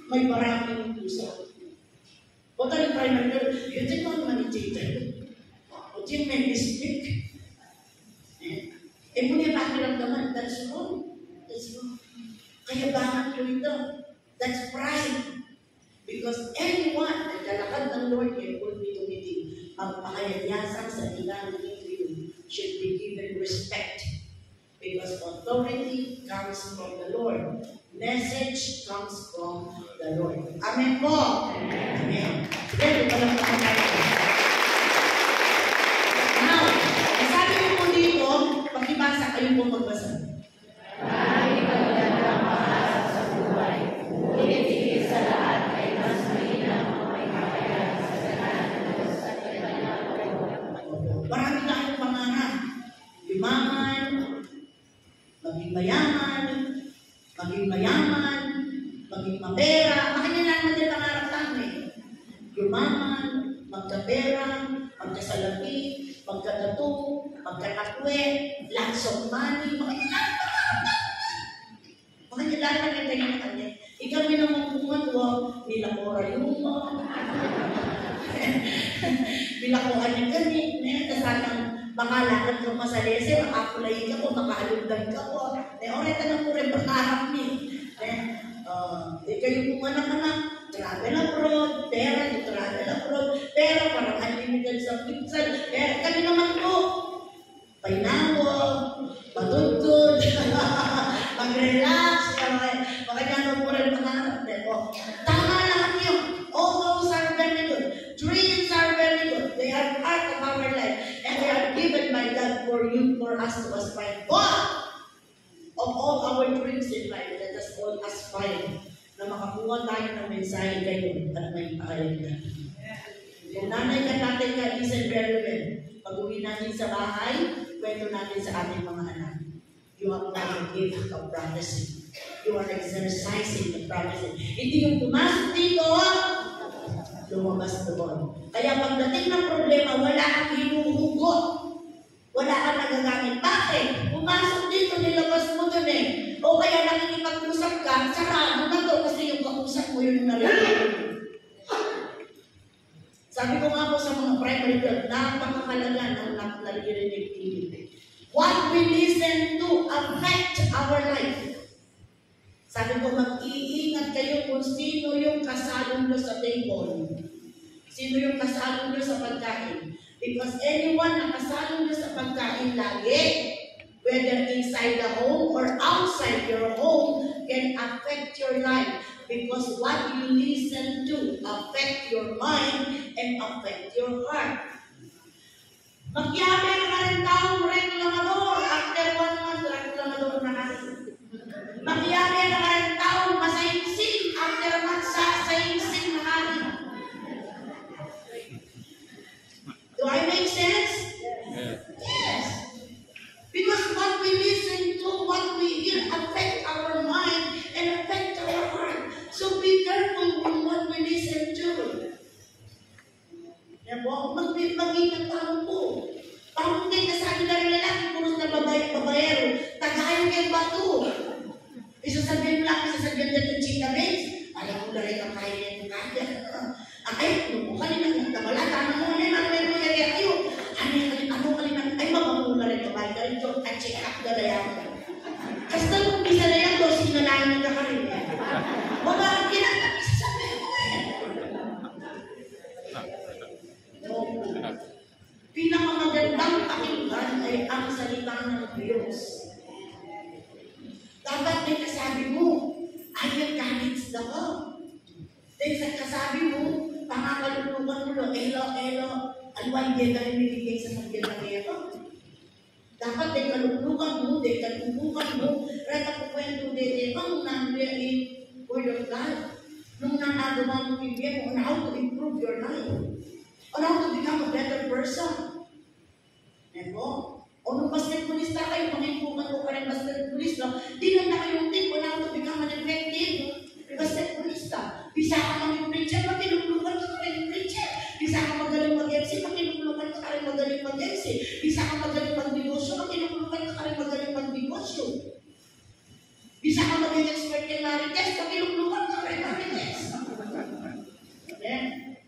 May maraming puso. O tayo primary well, yun din mo naman i-change. O din may mistake. Muna pakiramdaman, that's wrong. That's wrong. Kaya bakit ko ito? That's pride. Because anyone na kalakad ng Lord ay ultimately magpakayayasang sa ilang individual should be given respect. Because authority comes from the Lord. Message comes from the Lord. Amen po? Amen. Sige, ito lang po tayo. Now, sabi ko po dito, pag-ibasa kayo po magbasa. Maraming magandang mahal sa buhay. Ngunit higit sa lahat ay mas mainam ang may kakayahan sa ganan ng Diyos at kanyang pagkakas. Marami tayong pangarap. Yumaman, maging mayaman, maging mapera. Makanya naman din pangarap namin. Yumaman, magkapera, magkasalapi, magkatato, magkatakwe, lots of money, makanya lahat ng kanya na kanya. Ikaw may namang pumatwa, nilakora yung nilakuhan niya ganit, kasanang makalakad ka masalese, makakulay ka po, makaalugdan ka po. Oray ka na po rin pangarap niya. Kayo po anak-anak, travel abroad, pera, travel abroad, pero parang sa pizza. Eh, kami naman po, painawo, matutod, mag-relax, makanyano po rin pangarap. Tama lahat yun. All those are very good. Dreams are very good. They are part of our life. And they are given by God for you, for us to aspire. But of all our dreams in life, let us all aspire na makakuha tayo ng mensahe kayo at may pakayan natin. Kung nanay ka natin ka, listen very well. Pag-uwi natin sa bahay, kwento natin sa ating mga anak. You have got the gift of prophecy. You are exercising the prophecy. Hindi yung pumasok dito, lumabas doon. Kaya pagdating ng problema, wala kang hinuhugot. Wala kang nagagamit. Bakit? Pumasok dito, nilabas mo doon eh. O kaya nakikipag-usap ka, sarado na to kasi yung kausap mo yun narinig. Sabi ko nga po sa mga primary girl, napakahalaga ng naririnig. What we listen to affect our life. Sabi ko, mag-iingat kayo kung sino yung kasalo nyo sa table. Sino yung kasalo nyo sa pagkain. Because anyone na kasalo nyo sa pagkain lagi, whether inside the home or outside your home, can affect your life. Because what you listen to affect your mind and affect your heart. Magyabe ka rin taong reklamador. After 1 month, reklamador na kasi. Magyabe ka rin taong masayingsing. After a month, sayingsing na kasi. Do I make sense? Yes. Because what we listen to, what we hear, affect our mind and affect our heart. So be careful with what we listen to. Mag-ingat tayo po. Parang hindi kasabi na rin lalaki, punos na babayero, tagayin kayo bato. Isasabihin mo lang, isasabihin na ng chika base. Alam mo na rin ang kainin mo kaya. Ay, ano kanina, wala, tama mo, ano yung meron mo yari kayo. Ano kanina, ay mamamula rin kabay ka rin ito, at check up na layan. Kasi nang umpisa na yan, dosi na lang yung kakarin. Wala kang kinatapis sa mo eh. Pinakamagandang pakinggan ay ang salita ng Diyos. Dapat may kasabi mo, I will guidance the God. Then sa kasabi mo, pangakalulukan mo, elo, alwan din na rinibigay sa pagkilagay ko. Dapat ay kalulukan mo, rata po kwento din, ang nangyari Word of God. Nung nangagawa mo bibigyan mo on how to improve your life. On how to become a better person. Diba? O nung basketballista kayo, makikuman ko ka rin basketballista, di lang na kayong tip on how to become an effective basketballista. Bisa ka maging preacher, makinuplukan ka rin preacher. Bisa ka magaling mag-MC, makinuplukan ka rin magaling mag-MC. Bisa ka magaling mag-negosyo, makinuplukan ka rin magaling mag-negosyo. Bisa ka maging expert in marites, makinuplukan ka rin marites.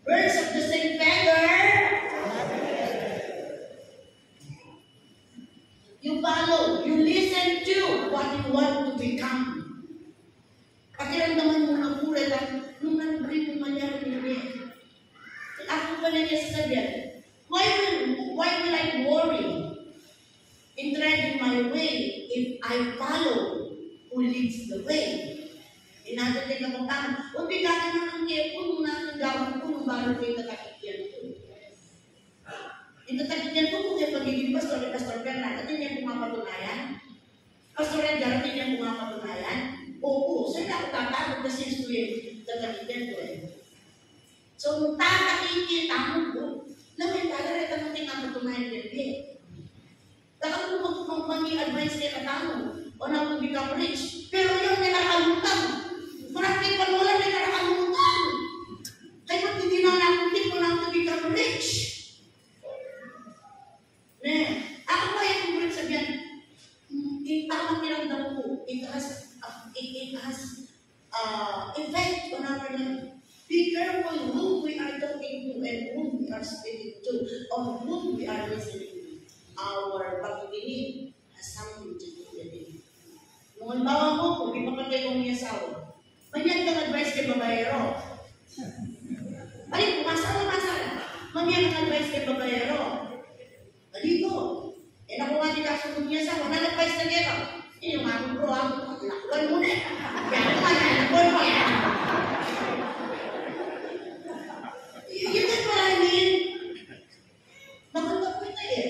Birds of the same feather. You follow, you listen to what you want to become. Pakiramdaman mo ang kulit at nung nang-bring mo mangyari niya. Ako pa na niya sasabihan, why will I worry in treading my way if I follow who leads the way? Inatin na kung tama, o bigatin na ng kepon, nang gawin ko, nung bago ko yung katakikyan ko. Yung katakikyan ko, kung yung pagiging pastor Bernard, natin yung pumapatunayan. Pastor Edgar, natin yung pumapatunayan. Oo, saan ako tatakot na since ko yung katakikyan ko eh. So, nung tatakikita mo ko, namin talarita natin ang patunayan din din. Daka mo mag-advise kayo katamo on how to become rich. Pero yung nakakalimutan, practical mo lang nakakalimutan. Kaya ba't hindi na nakuntik on how to become rich? Ako ba yung mga sabihan, tamang nilang ko, it has effect on our life. Be careful whom we are talking to and whom we are speaking to, or whom we are listening to. Our pagkikinig has something to do with it. Nung halimbawa mo, kung di pa patay kong may asawa, manyan kang advice kay babayero. Balik, pumasara. Mamaya kang advice kay babayero. Maligo. Eh, nakuha din ako ng niya sa wala advice na gero. Eh, yung ako bro, ako, lakuan mo na. Kaya ako ka na, lakuan mo. You get what I mean? Maganda po ito eh.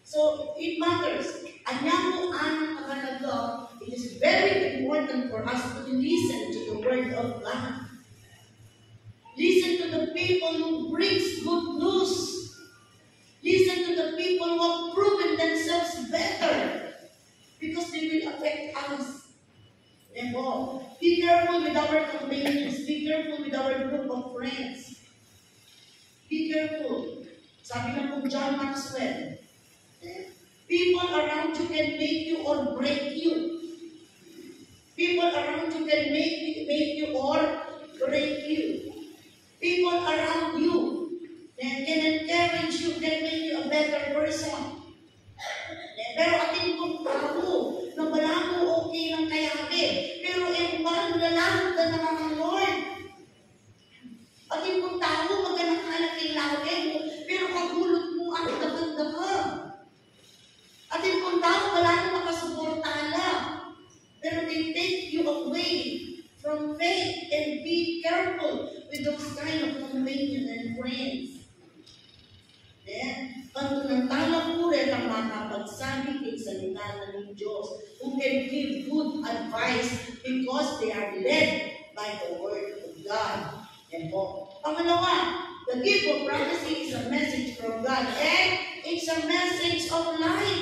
So, it matters. It is very important for us to listen to the word of God. Listen to the people who brings good news. Listen to the people who have proven themselves better. Because they will affect us. Therefore, be careful with our companions. Be careful with our group of friends. Be careful. Sabi na po John Maxwell, people around you can make you or break you. People around you can make you or break you. People around you can encourage you, can make you a better person. Pero atin kong tao, na wala mo okay lang kayabi. Pero ewan na lang na mga Lord. Atin kong tao, maganak ka lang kay lawe mo, pero kagulot mo ang dahan-dahan. Atin kong tao, wala na makasuportala. Pero they take you away from faith, and be careful with those kind of companions and friends. Then, panunantala po rin ang makapagsabi ng salita ng Diyos who can give good advice because they are led by the Word of God. And po, pangalawa, the gift of prophecy is a message from God, and it's a message of life.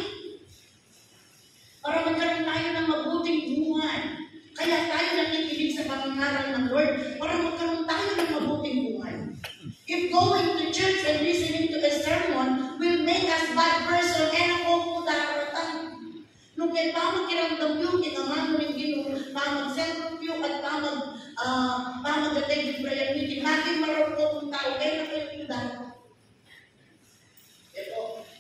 Para magkaroon tayo ng mabuting buhay. Kaya tayo nakikinig sa pangangaral ng Lord para magkaroon tayo ng mabuting buhay. If going to church and listening to a sermon will make us bad person, ako po daratan. Nung kaya pa magkiramdam yun, kinangan mo rin gino, pa mag-central view at pa mag-attend yung prayer meeting, natin marap po kung tao, kaya na kayo yung daratan.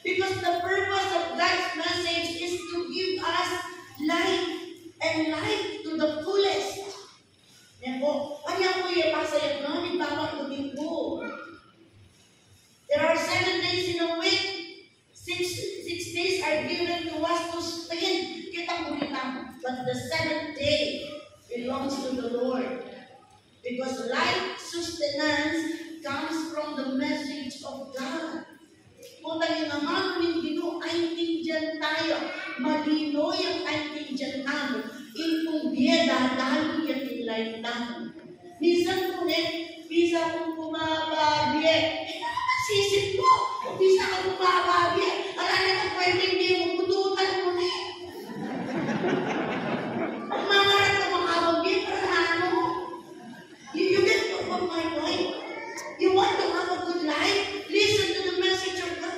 Because the purpose of God's message is to give us life and life to the fullest. Yan po. Kaya po yung pasayag namin bawat domingo. There are 7 days in a week. 6 days are given to us to spend. Kita mo kita. But the 7th day belongs to the Lord. Because life sustenance comes from the message of God. Kung tayo naman ng Ginoo, ay tindihan tayo. Malino yung ay tindihan namin. Itong biyeda, lalo yung inlight namin. Minsan po bisa kong bumababye. Sisip ko, bisa kong bumababye. Ala na kung pwede hindi mo, kututan mo na eh. Kung mangarap ka makabagye, para ano? You get my point? You want to have a good life? Listen to the message of God.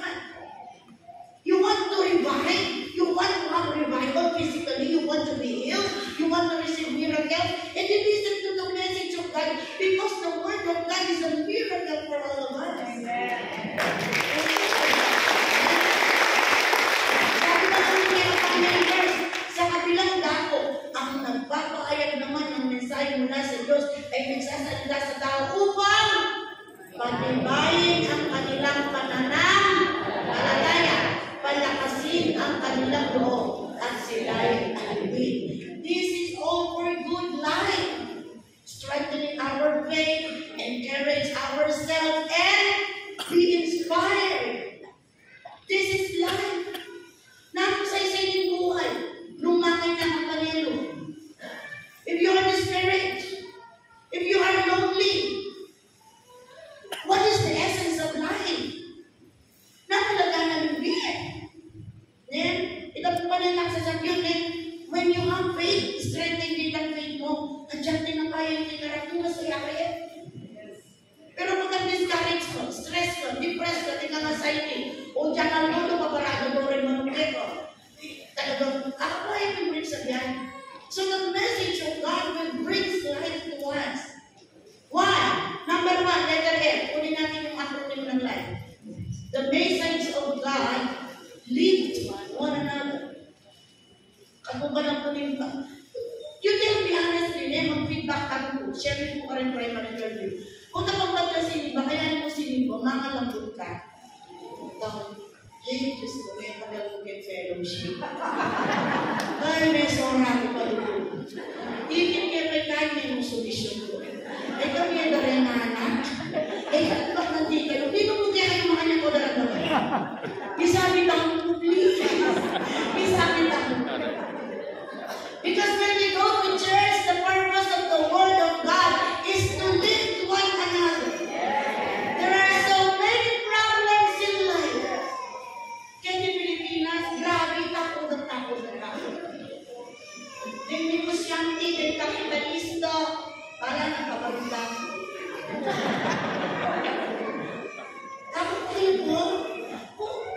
You want to revive? You want to have revival physically? You want to be healed? You want to receive miracles? And you listen to the message of God because the word of God is a miracle for all of us. Amen. Sabi na kami kaya pang-members, sa kabilang dako, ang nagpapahayag naman ng mensahe mula sa Diyos ay nagsasalita sa tao upang pagtibayin ang kanilang pananampalataya, palakasin ang kanilang loob, at sila'y alipin. This is all for good life, strengthening our faith, encourage ourselves, and be inspired. This is life. Nakusay-say din buhay, lumakay na ang panelo. If you are discouraged, if you are lonely, what is the essence of life? Nakalaga na yung biyan. Then, ito pa rin lang sa sakyon, when you have faith, strengthen din ang faith mo, nandiyan din ang kaya yung tinarap mo, masaya kayo. Pero kung discourage ko, stress ko, depressed ka, tingnan anxiety, o dyan ang luto, paparado mo rin manungkit ko. Talagang, ako pa yung bring sa biyan. So the message of God will bring life to us. Why? Number 1, letter F. Kunin natin yung acronym ng life. The message of God lift one another. Ako ba lang kunin ba? You can be honest rin mag-feedback kami po. Sharing po ka rin primary interview. Kung nakapag ka siniba, kaya mo siniba, makalambot ka. Diyos ko, may pagkalukin fellowship. Ay, may sora ko pa doon. Ikin kaya may kanya yung solusyon ko. Ay, kami yung darenana. Ay, bakit nandito? Hindi mo kaya kayo makanya ko daramdaman. Isabi lang ko, please. Isabi lang ko. Because when we go to church, the purpose of the Word of God is to lift one another. There are so many problems in life. Kaya di Pilipinas, grabe, takot na takot na takot. Then negosyante, then kapitalista, parang nagpapagda. Takot kayo po?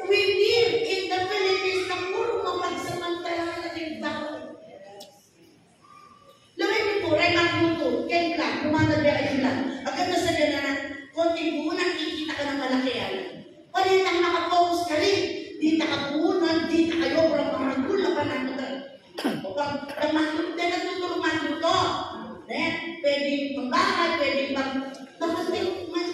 We live in the Philippines na puro mapagsamantala na nagbago. Lawin niyo po, ray magluto, ken lang, lumanag na kayo lang. Agad na sa gananan, konting buo nakikita ka ng malakihan. Palit ang nakapokus ka rin. Di nakapunan, di na kayo, parang pangagul na panaglutan. O pang natutulong magluto. Pwede pambakal, pwede pang...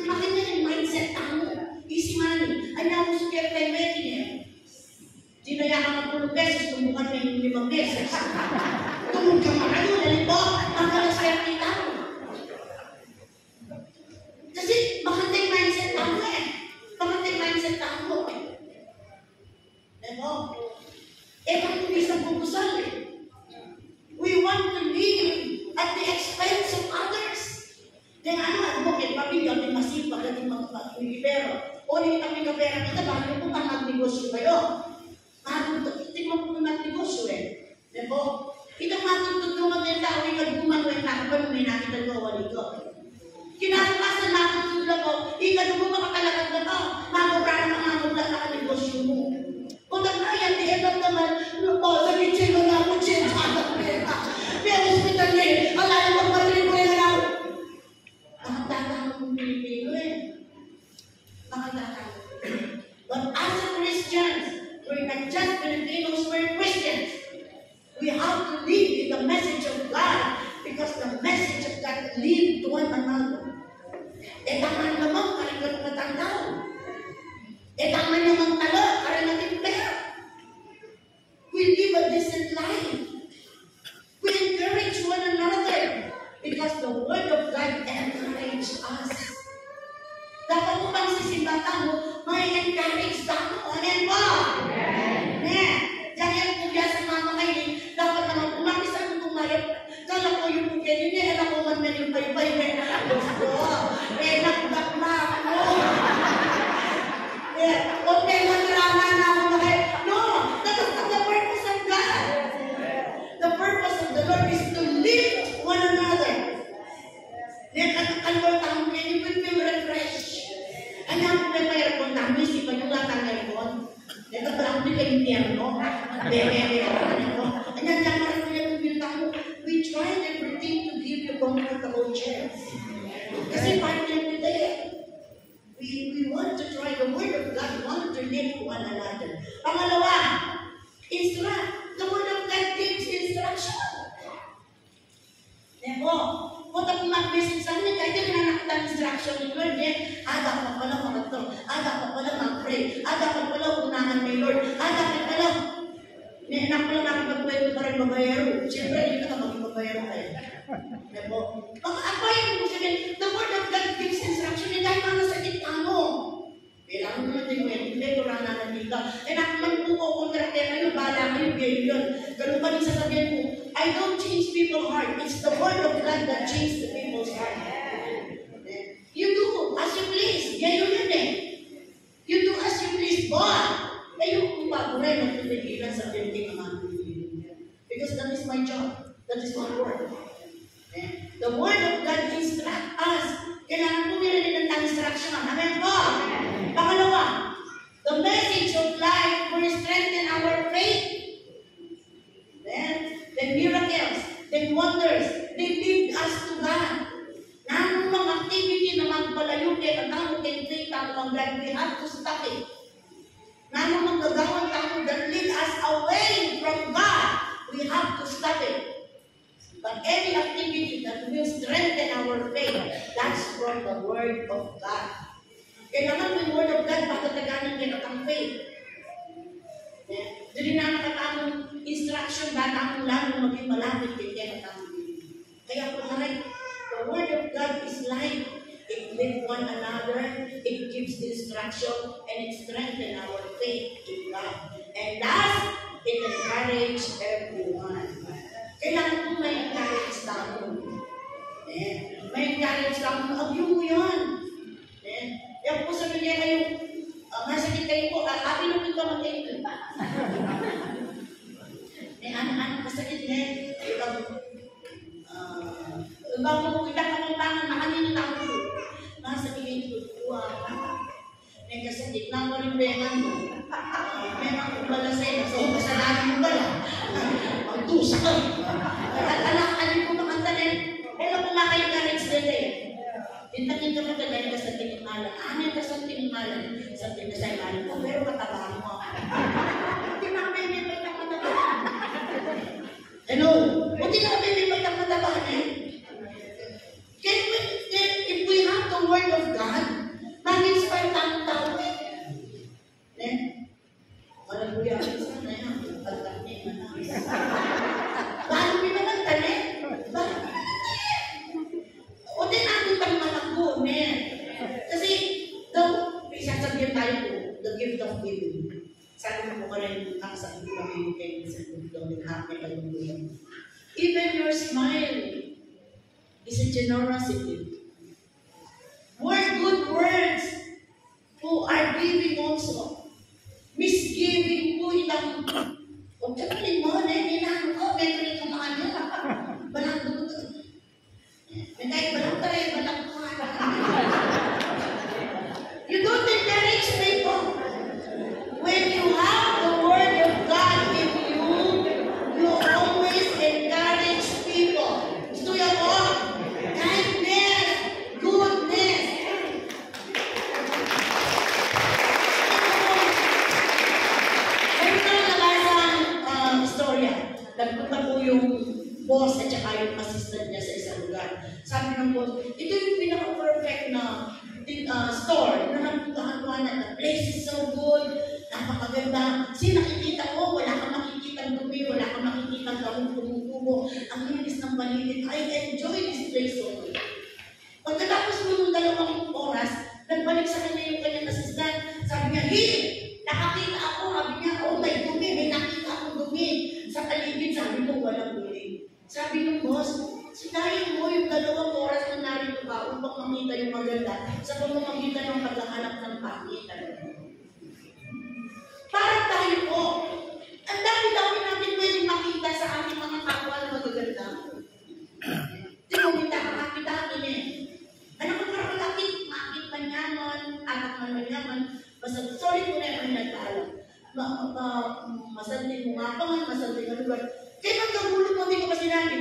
Makita yung mindset mo. Easy money. Ano mo sa kaya tayo making eh? Dinaya ka ng 10 pesos, tumukan na yung 5 pesos. Tumog ka makayo, lalito, ang kalasaya kita mo. Kasi makita yung mindset mo eh. Makita yung mindset mo eh. Diba? Bakit hindi sa pupusan eh? We want to live at the expense of others. Then ano, bakit pabigyan may masipag at yung mga libero? O hindi kami kapera kita, bakit po kang magnegosyo kayo? Tingnan po kung magnegosyo eh. Diba? Itang matutulungan ng tao, ikagumagawin na ako, may nakita ko, wali ko. Kinakapasan matutulungan ko, ikagumag makakalakad na ko, mamubraan na mamubla na negosyo mo. Kung nagkayan, di alam naman, naging sino na ako, siya sa anak pera. May hospital niya eh, alala mo patuloy mo yung araw. Nakataka akong Pilipino eh. Nakataka ako. But as a Christians, we're not just Filipinos, we're Christians. We have to live in the message of God because the message of God lives to one another. Tama naman, parang gano'n matanggaw. Tama naman talo, parang natin pera. We live a decent life. We encourage one another because the Word of God encourages us. Dapat mo bang sisimba mo, may encourage tayo. Amen po? Amen. Dahil kung sa mama kayo, dapat naman umakisan mo kumayap. Kala ko yung bukay niya, alam ko man na yung baybay. Gusto. Nakbakma ako. Okay, magrana na ako na kayo. No, that is not the purpose of God. The purpose of the Lord is to lift one another. Then, kalwal tayo kayo, you will feel refreshed. Ano ang prepare ko namin, si Pagulatan ngayon. Ito parang hindi kayo tiyerno. Bebe, ano. Anyan dyan, marami yung pinta mo. We tried everything to give you comfortable chairs. Kasi part ng pita eh. We want to try the Word of God. We want to live one another. Pangalawa, instruct. The Word of God gives instruction. Nemo, kung ako mag-message sa amin, kahit yung nanakita instruction ni Lord, dapat pala mag-to. Dapat pala mag-pray. Dapat pala unahan ni Lord. Dapat pala, enak pala nakipag-pray pa rin babayaro. Siyempre, hindi ka mag-babayaro kayo. Nemo, ako yung sabihin, the Word of God gives instruction. Dahil mga nasa kita mo. Kailangan mo natin mo yan. Hindi, turang na dito. Naman po ko kontrate kayo, bala kayo, yun. Ganun pa rin sasabihin mo, I don't change people's heart. It's the Word of God that changes the people's heart. You do as you please. Gayon yun eh. You do as you please. God, kayo kung paguray magtitigilan sa building ng mga Pilipino. Because that is my job. That is my work. The Word of God instructs us. Kailangan po meron ng instruction. Amen po? Pangalawa, the message of life will strengthen our faith. The miracles, the wonders, they lead us to God. Nang mga activity na magpalayo kay katawag kay faith ang God, we have to stop it. Nang mga gagawin tayo that lead us away from God, we have to stop it. But any activity that will strengthen our our faith. That's from the Word of God. Kailangan yung Word of God, patatagalin kayo ang faith. Dili na nakatamong instruction, bata mo lang kung maging malapit kaya nakatamong. Kaya po the Word of God is life. It lives one another, it gives instruction, and it strengthens our faith in God. And last, it encourages everyone. Kailangan po may encourage tayo. May encourage tayo, mag-view mo yun. Yan po sabi niya kayo, masakit kayo po, happy naman ka mag-encourage. Ano kasakit niya? Bago kita kamantangan, nakaninit ako. Nasa tingin ko, may kasakit na mo rin bengan mo. Meron kong balasay, so kasalanan mo pala. Magdusa ka. At anak-anin ko makantanin, kailan ko maka-encourage din eh. Intangin ka magkagaling ka sa tingimalan. Anin ka sa tingimalan, sa tingimalan ko, pero matabahan mo. Hindi na kami may pagkakatabahan. Ano? Hindi na kami may pagkakatabahan eh. If we have the Word of God, mag-inspire tayong tao eh. Walang buya, sana yan. Pagkakit na Bago pinamagtan eh. O din natin pang malakbo, men. Kasi, sasabihin tayo po, the gift of giving. Sabi mo ko rin, ang sabi ko kami kayo sa mundo, happy kayo mo. Even your smile is a generosity. More good words who are giving also. Misgiving po itang huwag ka paling mo, hinahang ko, meron rin kang mga nila. Balang doon. Kahit balang tayo, balang ko. You don't encourage people. When you have the Word of God in you, you always encourage people. Gusto yan mo? Kindness, goodness. Meron na nabasang istorya. Nagpunta po yung boss at saka yung assistant niya sa isang lugar. Sabi ng boss, ito yung pinaka-perfect na store na napuntahan ko na the place is so good, napakaganda. Kasi nakikita ko, wala kang makikita ng dumi, wala kang makikita ng gamong tumutubo. Ang linis ng paligid. I enjoy this place so much. Pagkatapos mo nung 2 oras, nagbalik sa kanya yung kanyang assistant. Sabi niya, nakakita ako. Sabi niya, oh, may dumi. May nakita akong dumi. Sa paligid, sabi ko, walang dumi. Sabi ng boss, sinayin mo yung 2 oras na narito ka upang makita yung maganda sa pamamagitan ng paghahanap ng pangit. Parang tayo po, ang dami-dami natin pwedeng makita sa ating mga kapwa na magaganda. Tinumita ka kapitakin eh. Ano ka parang makit manyaman, anak man manyaman, sorry po na yung nagkaalam. Masantin mo nga pa nga, masantin ka lugar. Kaya magkagulong mo, hindi ko pa sinabi.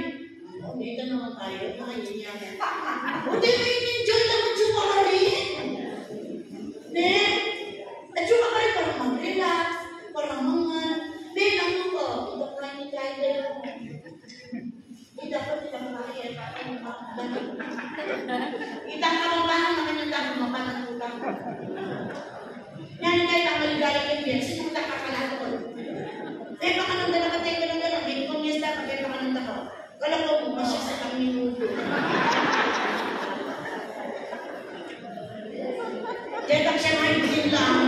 Okay, ito naman tayo. Nakayin niya. Hindi mo in-enjoy naman yung ka rin. At yung ka rin parang mag-relax, parang mga, ano ko, ito ka ni Kyle. Hindi dapat kita makakaya. Itang kababahan naman yung dapat mapanagutang. Yan kayo ang maligaya yung biyan. Sino ang nakakalatol? Baka nang dalaga tayo ka lang. May kumiyas dapat kayo baka nang dalaga. Kala ko, masya sa kami minuto. Kaya lang siya ngayon lang.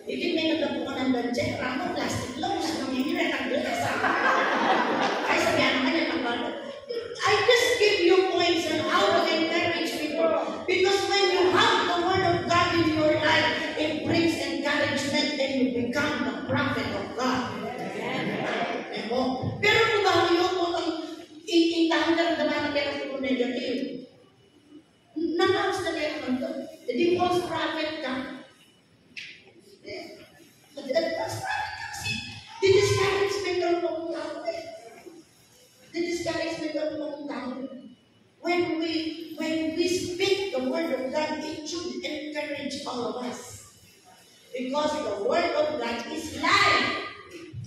Ikit may nagdapukan ng budget, ramo, plastic loaves, nangyayari ang gula sa ay sabihan naman yan ang bala. I just give you points on how to encourage people. Because when you have the Word of God in your life, it brings encouragement and you become the prophet of God. Pero kung bago yun po ang iintahan na naman na kaya po negative. Nakaos na kaya naman ito. Hindi false prophet ka. False prophet ka kasi di-discouragement ang pong tao eh. Di-discouragement ang pong tao. When we speak the Word of God, it should encourage all of us. Because the Word of God is life.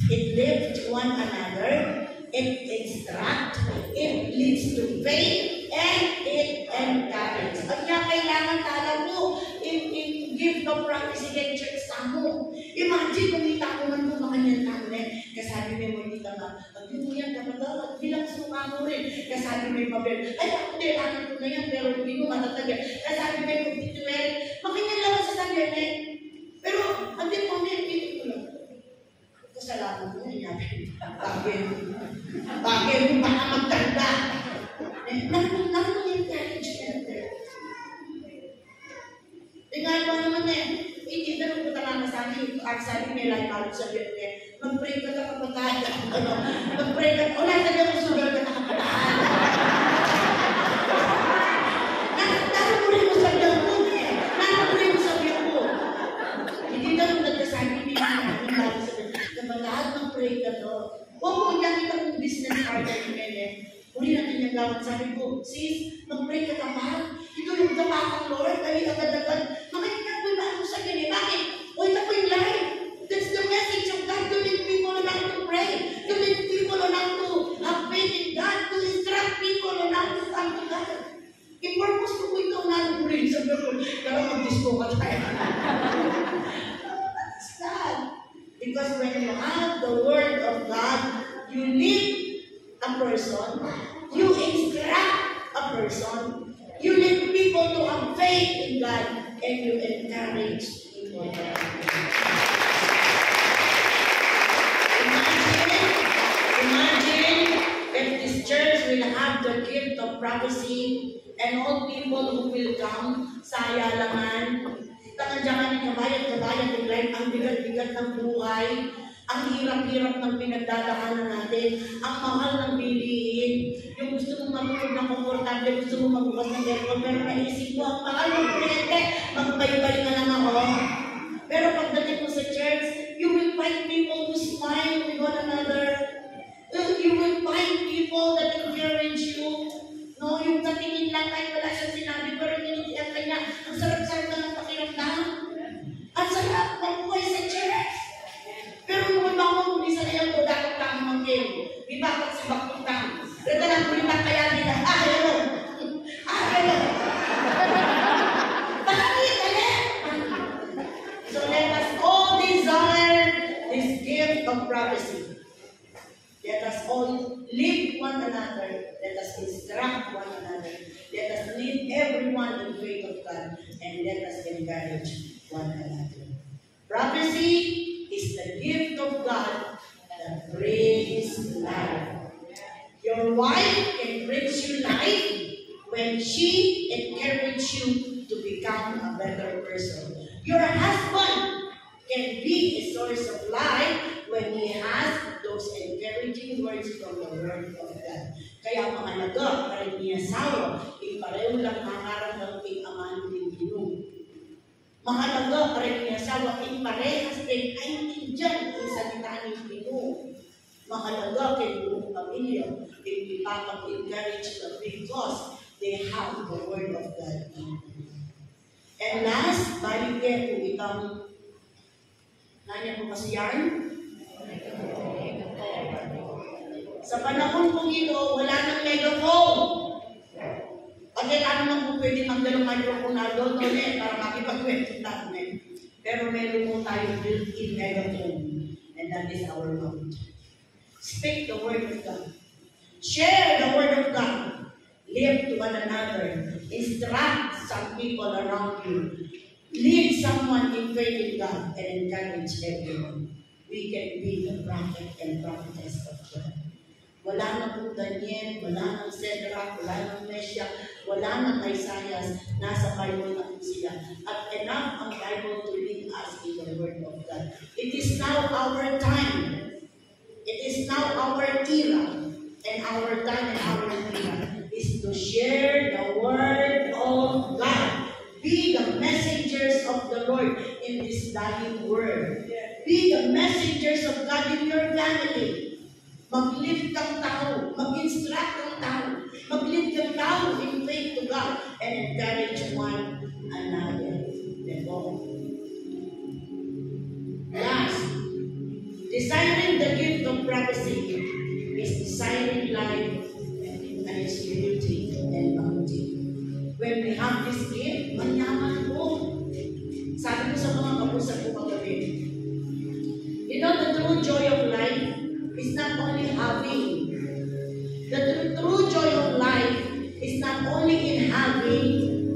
It lifts one another, it instructs, it leads to faith, and it encourages. At kaya kailangan tala mo, in gift of prophecy kay church sa mo. Imagine kung ita ko man mo makanyang tao na kasabi may mo dito nga, pag mo yan kapatawad, bilang suka mo rin. Kasabi may mabel, ay ako kailangan ko na yan, pero hindi mo matatagyan. Kasabi may comptituary, makanyang lang sa sabi na pero, ang din mo niya, hindi ko lang. Kasalanan mo niya. Bagay mo baka magtanda. Naku-encourage ka natin. Tingnan mo naman hindi na nung patala na sa akin, sabi may lang parang sabi niya, mag-pray ka na kapatid. Mag-pray ka, wala ka na sugal ka na kapatid. Nakatalo mo rin mo sa bilang mo. Nakatalo rin mo sa bilang mo. Hindi na nung nagkasabi niya, lahat ng pray ka to. Huwag mo niya kita kong business partner niya. Uli natin yung gawin. Sabi ko, sis, mag-pray ka ka mahal. Ito yung damakang Lord. Ay, agad-agad. Makikinig mo ba ako sa ganyan? Bakit? O, ito po yung life. That's the message of God to lead people on how to pray. To lead people on how to have faith in God. To instruct people on how to come to God. I-purpose ko po ito na ang pray. Sabi ko, kaya mag-disco ka tayo. That's God. Because when you have the Word of God, you lead a person, you instruct a person, you lead people to have faith in God, and you encourage people. Imagine if this church will have the gift of prophecy, and all people who will come sa Ayalangan, tangadyaman ng kabayan ng life, ang bigat-bigat ng buhay, ang hirap-hirap ng pinagdadaanan natin, ang mahal ng bilihin, yung gusto mong matulog ng komportable, gusto mong magbukas ng aircon, pero naisip mo, ang mahal ng kuryente, magbaybay na lang ako. Pero pagdating mo sa church, you will find people who smile with one another. You will find people that encourage you. No, yung tatingin lang kahit wala siyang sinabi, pero ninitiyan ka niya, ang sarap-sarap na ng pakiramdam. Ang sarap magbuhay sa church. Pero nung bangon, hindi sa layang ko, dapat lang mangkin. Ibakat sa bakutang. Rita lang ko yung kaya nila, hello. Hello. Bakit? So let us all desire this gift of prophecy. Let us all live one another. Let us instruct one another. Let us lead everyone in faith of God. And let us encourage one another. Prophecy is the gift of God that brings life. Your wife can bring you life when she encourages you to become a better person. Your husband can be a source of life when he has those encouraging words from the Word of God. Kaya mga naga, kahit niya asawa, ipareho lang nangarap ng ping-aman ng Ginoo. Mga naga, kahit niya asawa, iparehas din ay indyan ang salita ng Ginoo. Mga naga, kay buong pamilya, ipapag-encourage them because they have the Word of God. And last, balik kayo kung itang nanya mo kasi yan? Sa panahon kong ito, wala nang megaphone. Pag ano nang po pwede magdalong microphone na doon para makipagkwento natin. Pero meron po tayo built-in megaphone. And that is our mouth. Speak the Word of God. Share the Word of God. Live to one another. Instruct some people around you. Lead someone in faith in God and encourage everyone. We can be the prophet and prophetess of God. Wala nang po Daniel, wala nang Cedra, wala nang Meshach, wala nang Isaiah, nasa Bible na po sila. At enough ang Bible to lead us in the Word of God. It is now our time. It is now our era. And our time and our era is to share the Word of God. Be the messengers of the Lord in this dying world. Be the messengers of God in your family. Mag-lift kang tao, mag-instruct kang tao, mag-lift kang tao in faith to God and encourage one another. Last, desiring the gift of prophecy is desiring have this gift, manyaman ko. Sabi ko sa mga kausap ko kagabi, you know, the true joy of life is not only having. The true joy of life is not only in having,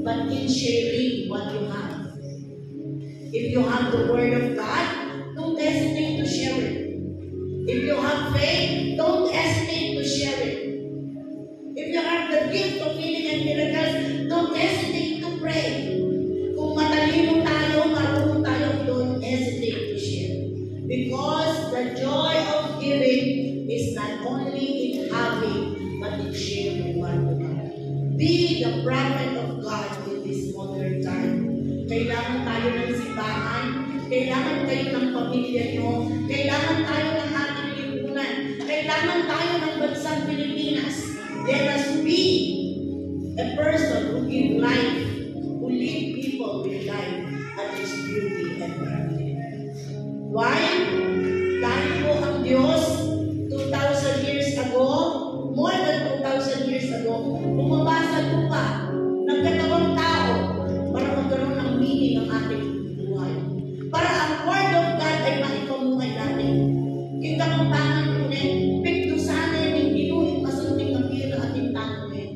but in sharing what you have. If you have the Word of God, don't hesitate to share it. If you have faith, don't hesitate to share it. If you have the gift of healing and miracles, don't hesitate to pray. Kung matalino tayo, marunong tayo, don't hesitate to share. Because the joy of giving is not only in having, but in sharing what you have. Be the prophet of God in this modern time. Kailangan tayo ng simbahan, kailangan kayo ng pamilya nyo, kailangan tayo ng ating lipunan, kailangan tayo ng bansang Pilipinas. Let us be a person who give life, who lead people with life and His beauty and beauty. Why? Dahil po ang Diyos, 2,000 years ago, more than 2,000 years ago, bumaba sa lupa, nagkatawang tao, para magkaroon ng meaning ang ating buhay. Para ang Word of God ay maipamuhay natin. Kita kong tangan kunin, pigdo sana yung inuhin masunting ang hira ating tanongin.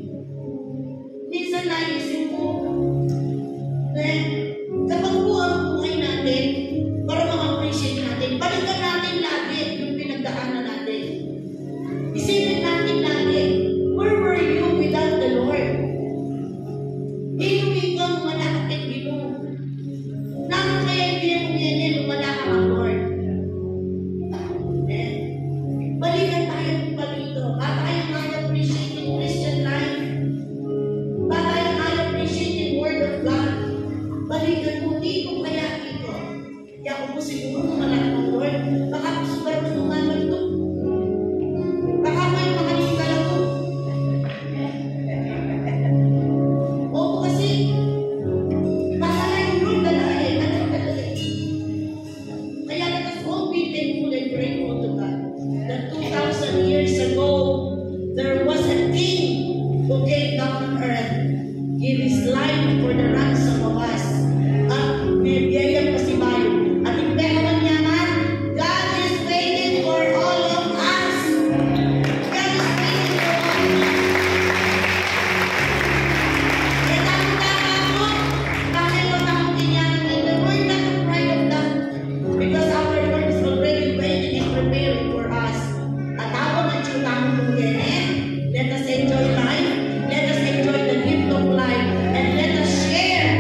Minsan naisip ko, kapag po ang buhay natin, para ma-appreciate natin, balikan natin lagi yung pinagdaanan natin. Isipin natin lagi, where were you without the Lord? Inuwi kang malakit Ginoo. Naman kaya hindi mo yan malakit ang Lord. Balikan tayo pa dito. At tayo appreciate yung Christian life. At tayo appreciate yung Word of God. Balikan mo dito kaya dito. Kaya kung po siguro malakit ang Lord, baka super tumangan ito. Baka may makalimutan ako. Oo kasi, baka na yung Lord dalahin. Kaya let us all be thankful and grateful to God that 2,000 years ago, there was a king who came down on earth, gave his life for the ransom of us. At may biyayang pasibayo. At impero man yaman, God is waiting for all of us. God is waiting for all of us. Kaya tama-tama ako, bakit ko takong kinyanan ito? We're not afraid of that. Because our Lord is already waiting and preparing for us. At habang nagtutang kong ganyan, let us enjoy life, let us enjoy the gift of life, and let us share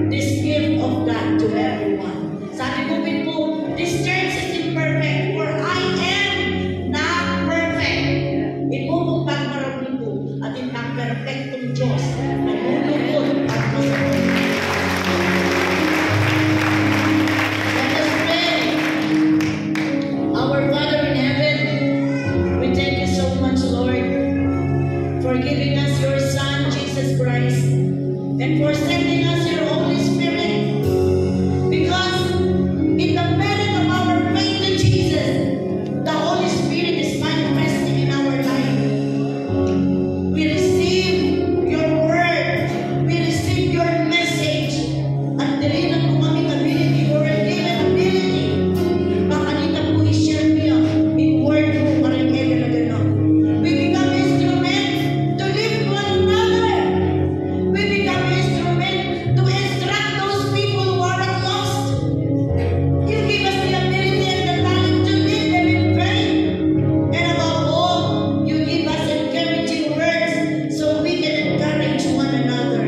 this gift of God to everyone. Sabi ko po, this church is imperfect, for I am not perfect. Imumutang marami po at ang perfectong Diyos na lulubot at lulubot. Let us pray. Our Father in heaven, we thank you so much, Lord, for giving us your Son, Jesus Christ, and for sending us your Holy Spirit. Because in the merit of our faith in Jesus, the Holy Spirit is manifesting in our life. We receive your word. We receive your message. At dilinan mo kami ability, or given ability. Makanita po i-share niya in word mo parang ever na gano'n. We become instrument to live one another. We become instrument to instruct those people who are lost. You give us the ability and the talent to lead them in faith. And above all, you give us encouraging words so we can encourage one another.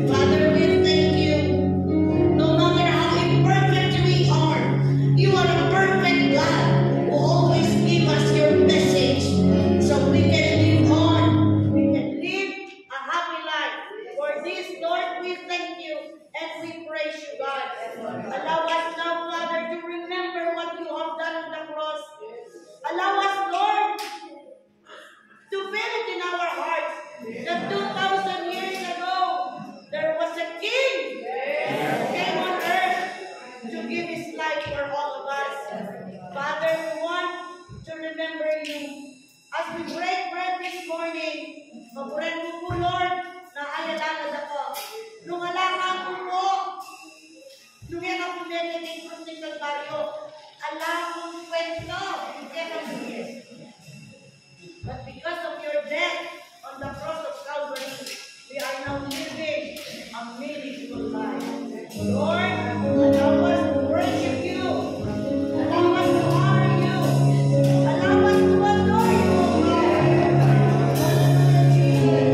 Father, we thank you. No matter how imperfect we are, you are a perfect God who always give us your message so we can live on. We can live a happy life. For this, Lord, we thank you and we praise you, God. Allow us now, Father, to remember what you have done on the cross. Allow us, Lord, to feel it in our hearts that 2,000 years ago, there was a king who came on earth to give his life for all of us. Father, we want to remember you. As we break bread this morning, mag-bread mo po, Lord, na ayalanan ako. niya naging krus ng Kalbaryo. Alam mong kwento, you cannot forget. But because of your death on the cross of Calvary, we are now living a meaningful life. Lord, allow us to worship you. Allow us to honor you. Allow us to adore you, O Lord. Hallelujah, Jesus.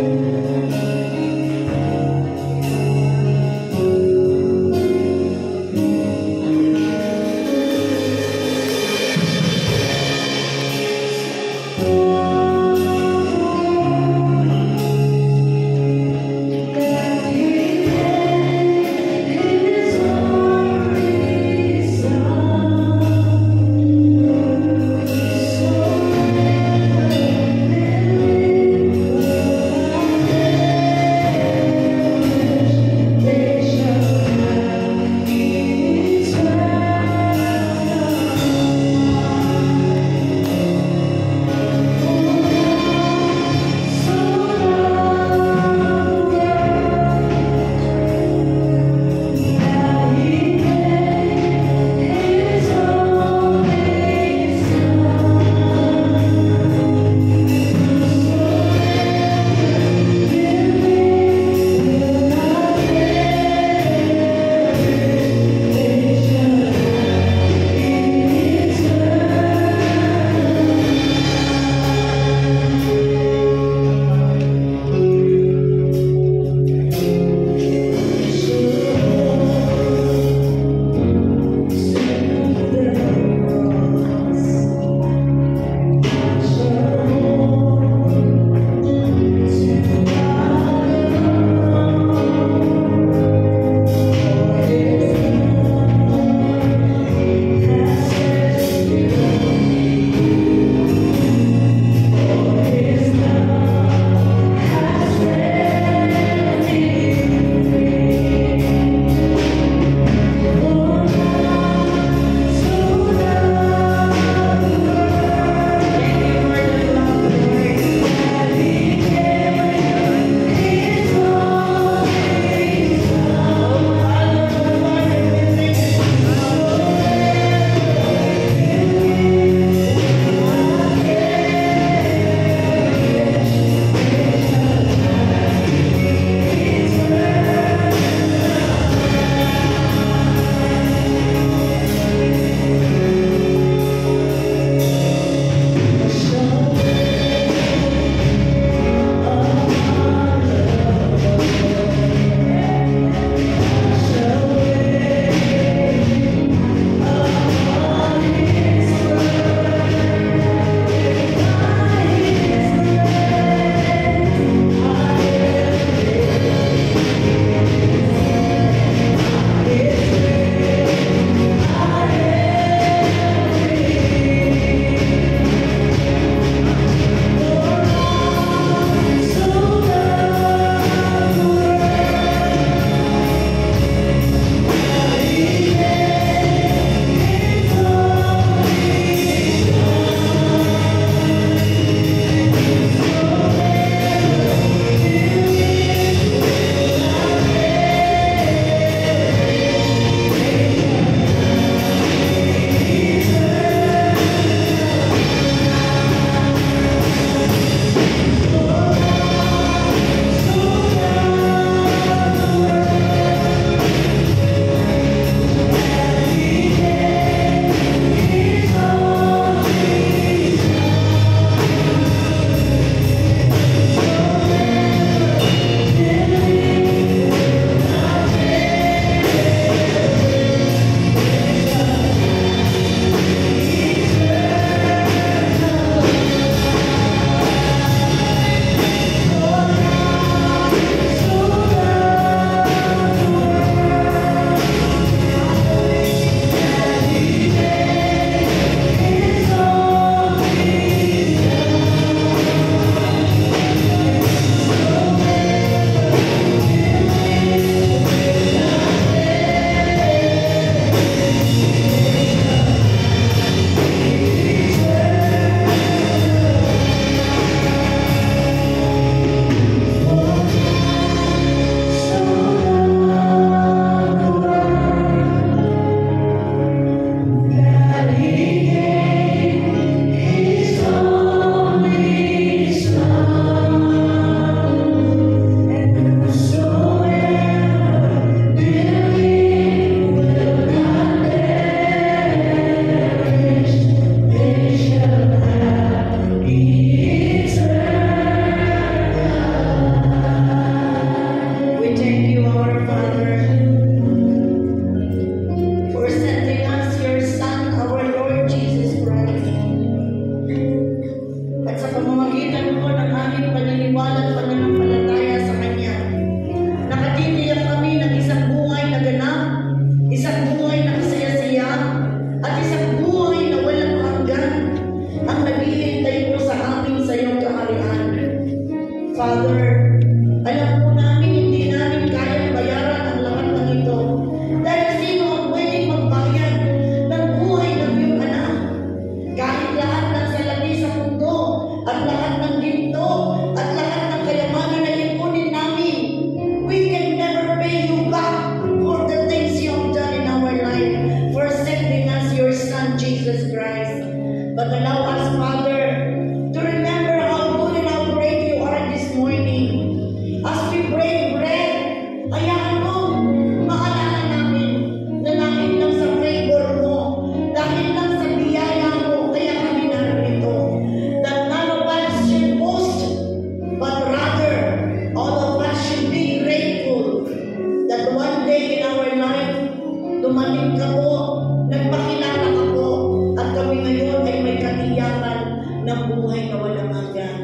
na walang hanggan.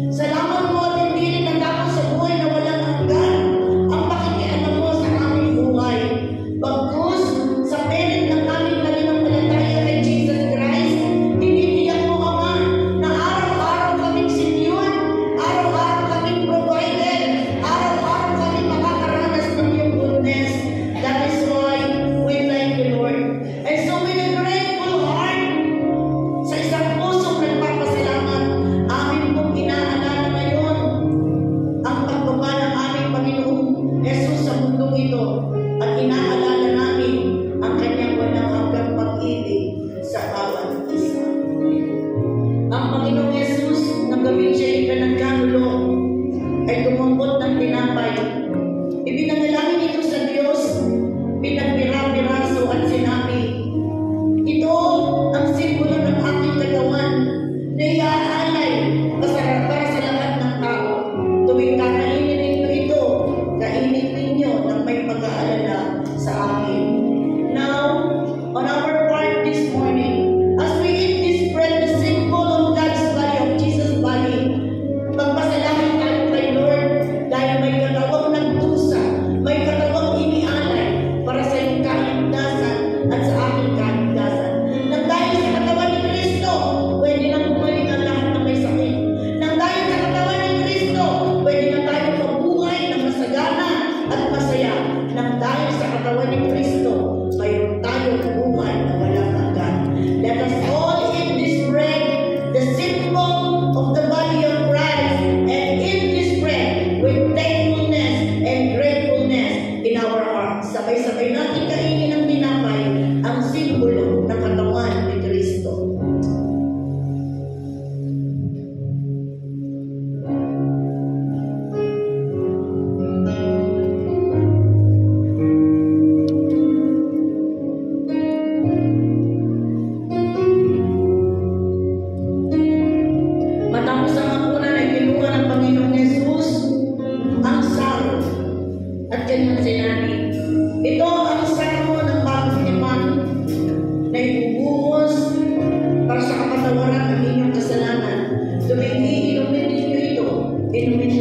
Salamat po at hindi rin natapos sa buhay na walang hanggan ang pakikialam mo sa aming buhay. Bagkus, sa pilit ng aming pananampalataya kay Jesus Christ, tinitiyak mo, Ama, na araw-araw kaming sinyon, araw-araw kaming provided, araw-araw kaming makakaranas ng iyong goodness. That is why we thank you, Lord. And so with a grateful heart, sa isang pusong nagpapasalamat, amin pong inaalala ngayon ang pagbaba ng aming Panginoong Jesus sa mundong ito at inaalala namin ang kanyang walang hanggang pag-ibig sa bawat isa. Ang Panginoong Jesus, nang gawin siya ikanagkanulo, ay tumungkot ng tinapay. Ibinanalangin ito sa Diyos, pinagpira-piraso at sinabi, ito ang simbolo ng aking katawan na iaalay para sa lahat ng tao. Tuwing kakainin ninyo ito, kainin ninyo ng may pag-aalala sa akin. Now, on our part this morning, as we eat this bread, the symbol of God's body, of Jesus' body, magpasalamat tayo kay Lord dahil may katawang nagdusa, may katawang inialay para sa iyong kaligtasan at sa aking kaligtasan. Nang dahil sa katawan ni Kristo, pwede nang gumaling ang lahat na may sakit. Nang dahil sa katawan ni Kristo, pwede na tayo mabuhay na masagana at masaya. Nang dahil sa katawan ni Kristo, mayroon tayong buhay na walang hanggan. Let us all eat this bread, the symbol of the body of Christ, and eat this bread with thankfulness and gratefulness in our hearts. Sabay-sabay natin kainin ang tinapay, ang simbolo ng katawan ni Kristo. Matapos ang hapunan ay kinuha ng Panginoong Jesus ang saro at kanyang sinabi, ito ang saro ng bagong tipan na ibubuhos para sa kapatawaran ng inyong kasalanan. Tuwing iinumin ninyo ito, inumin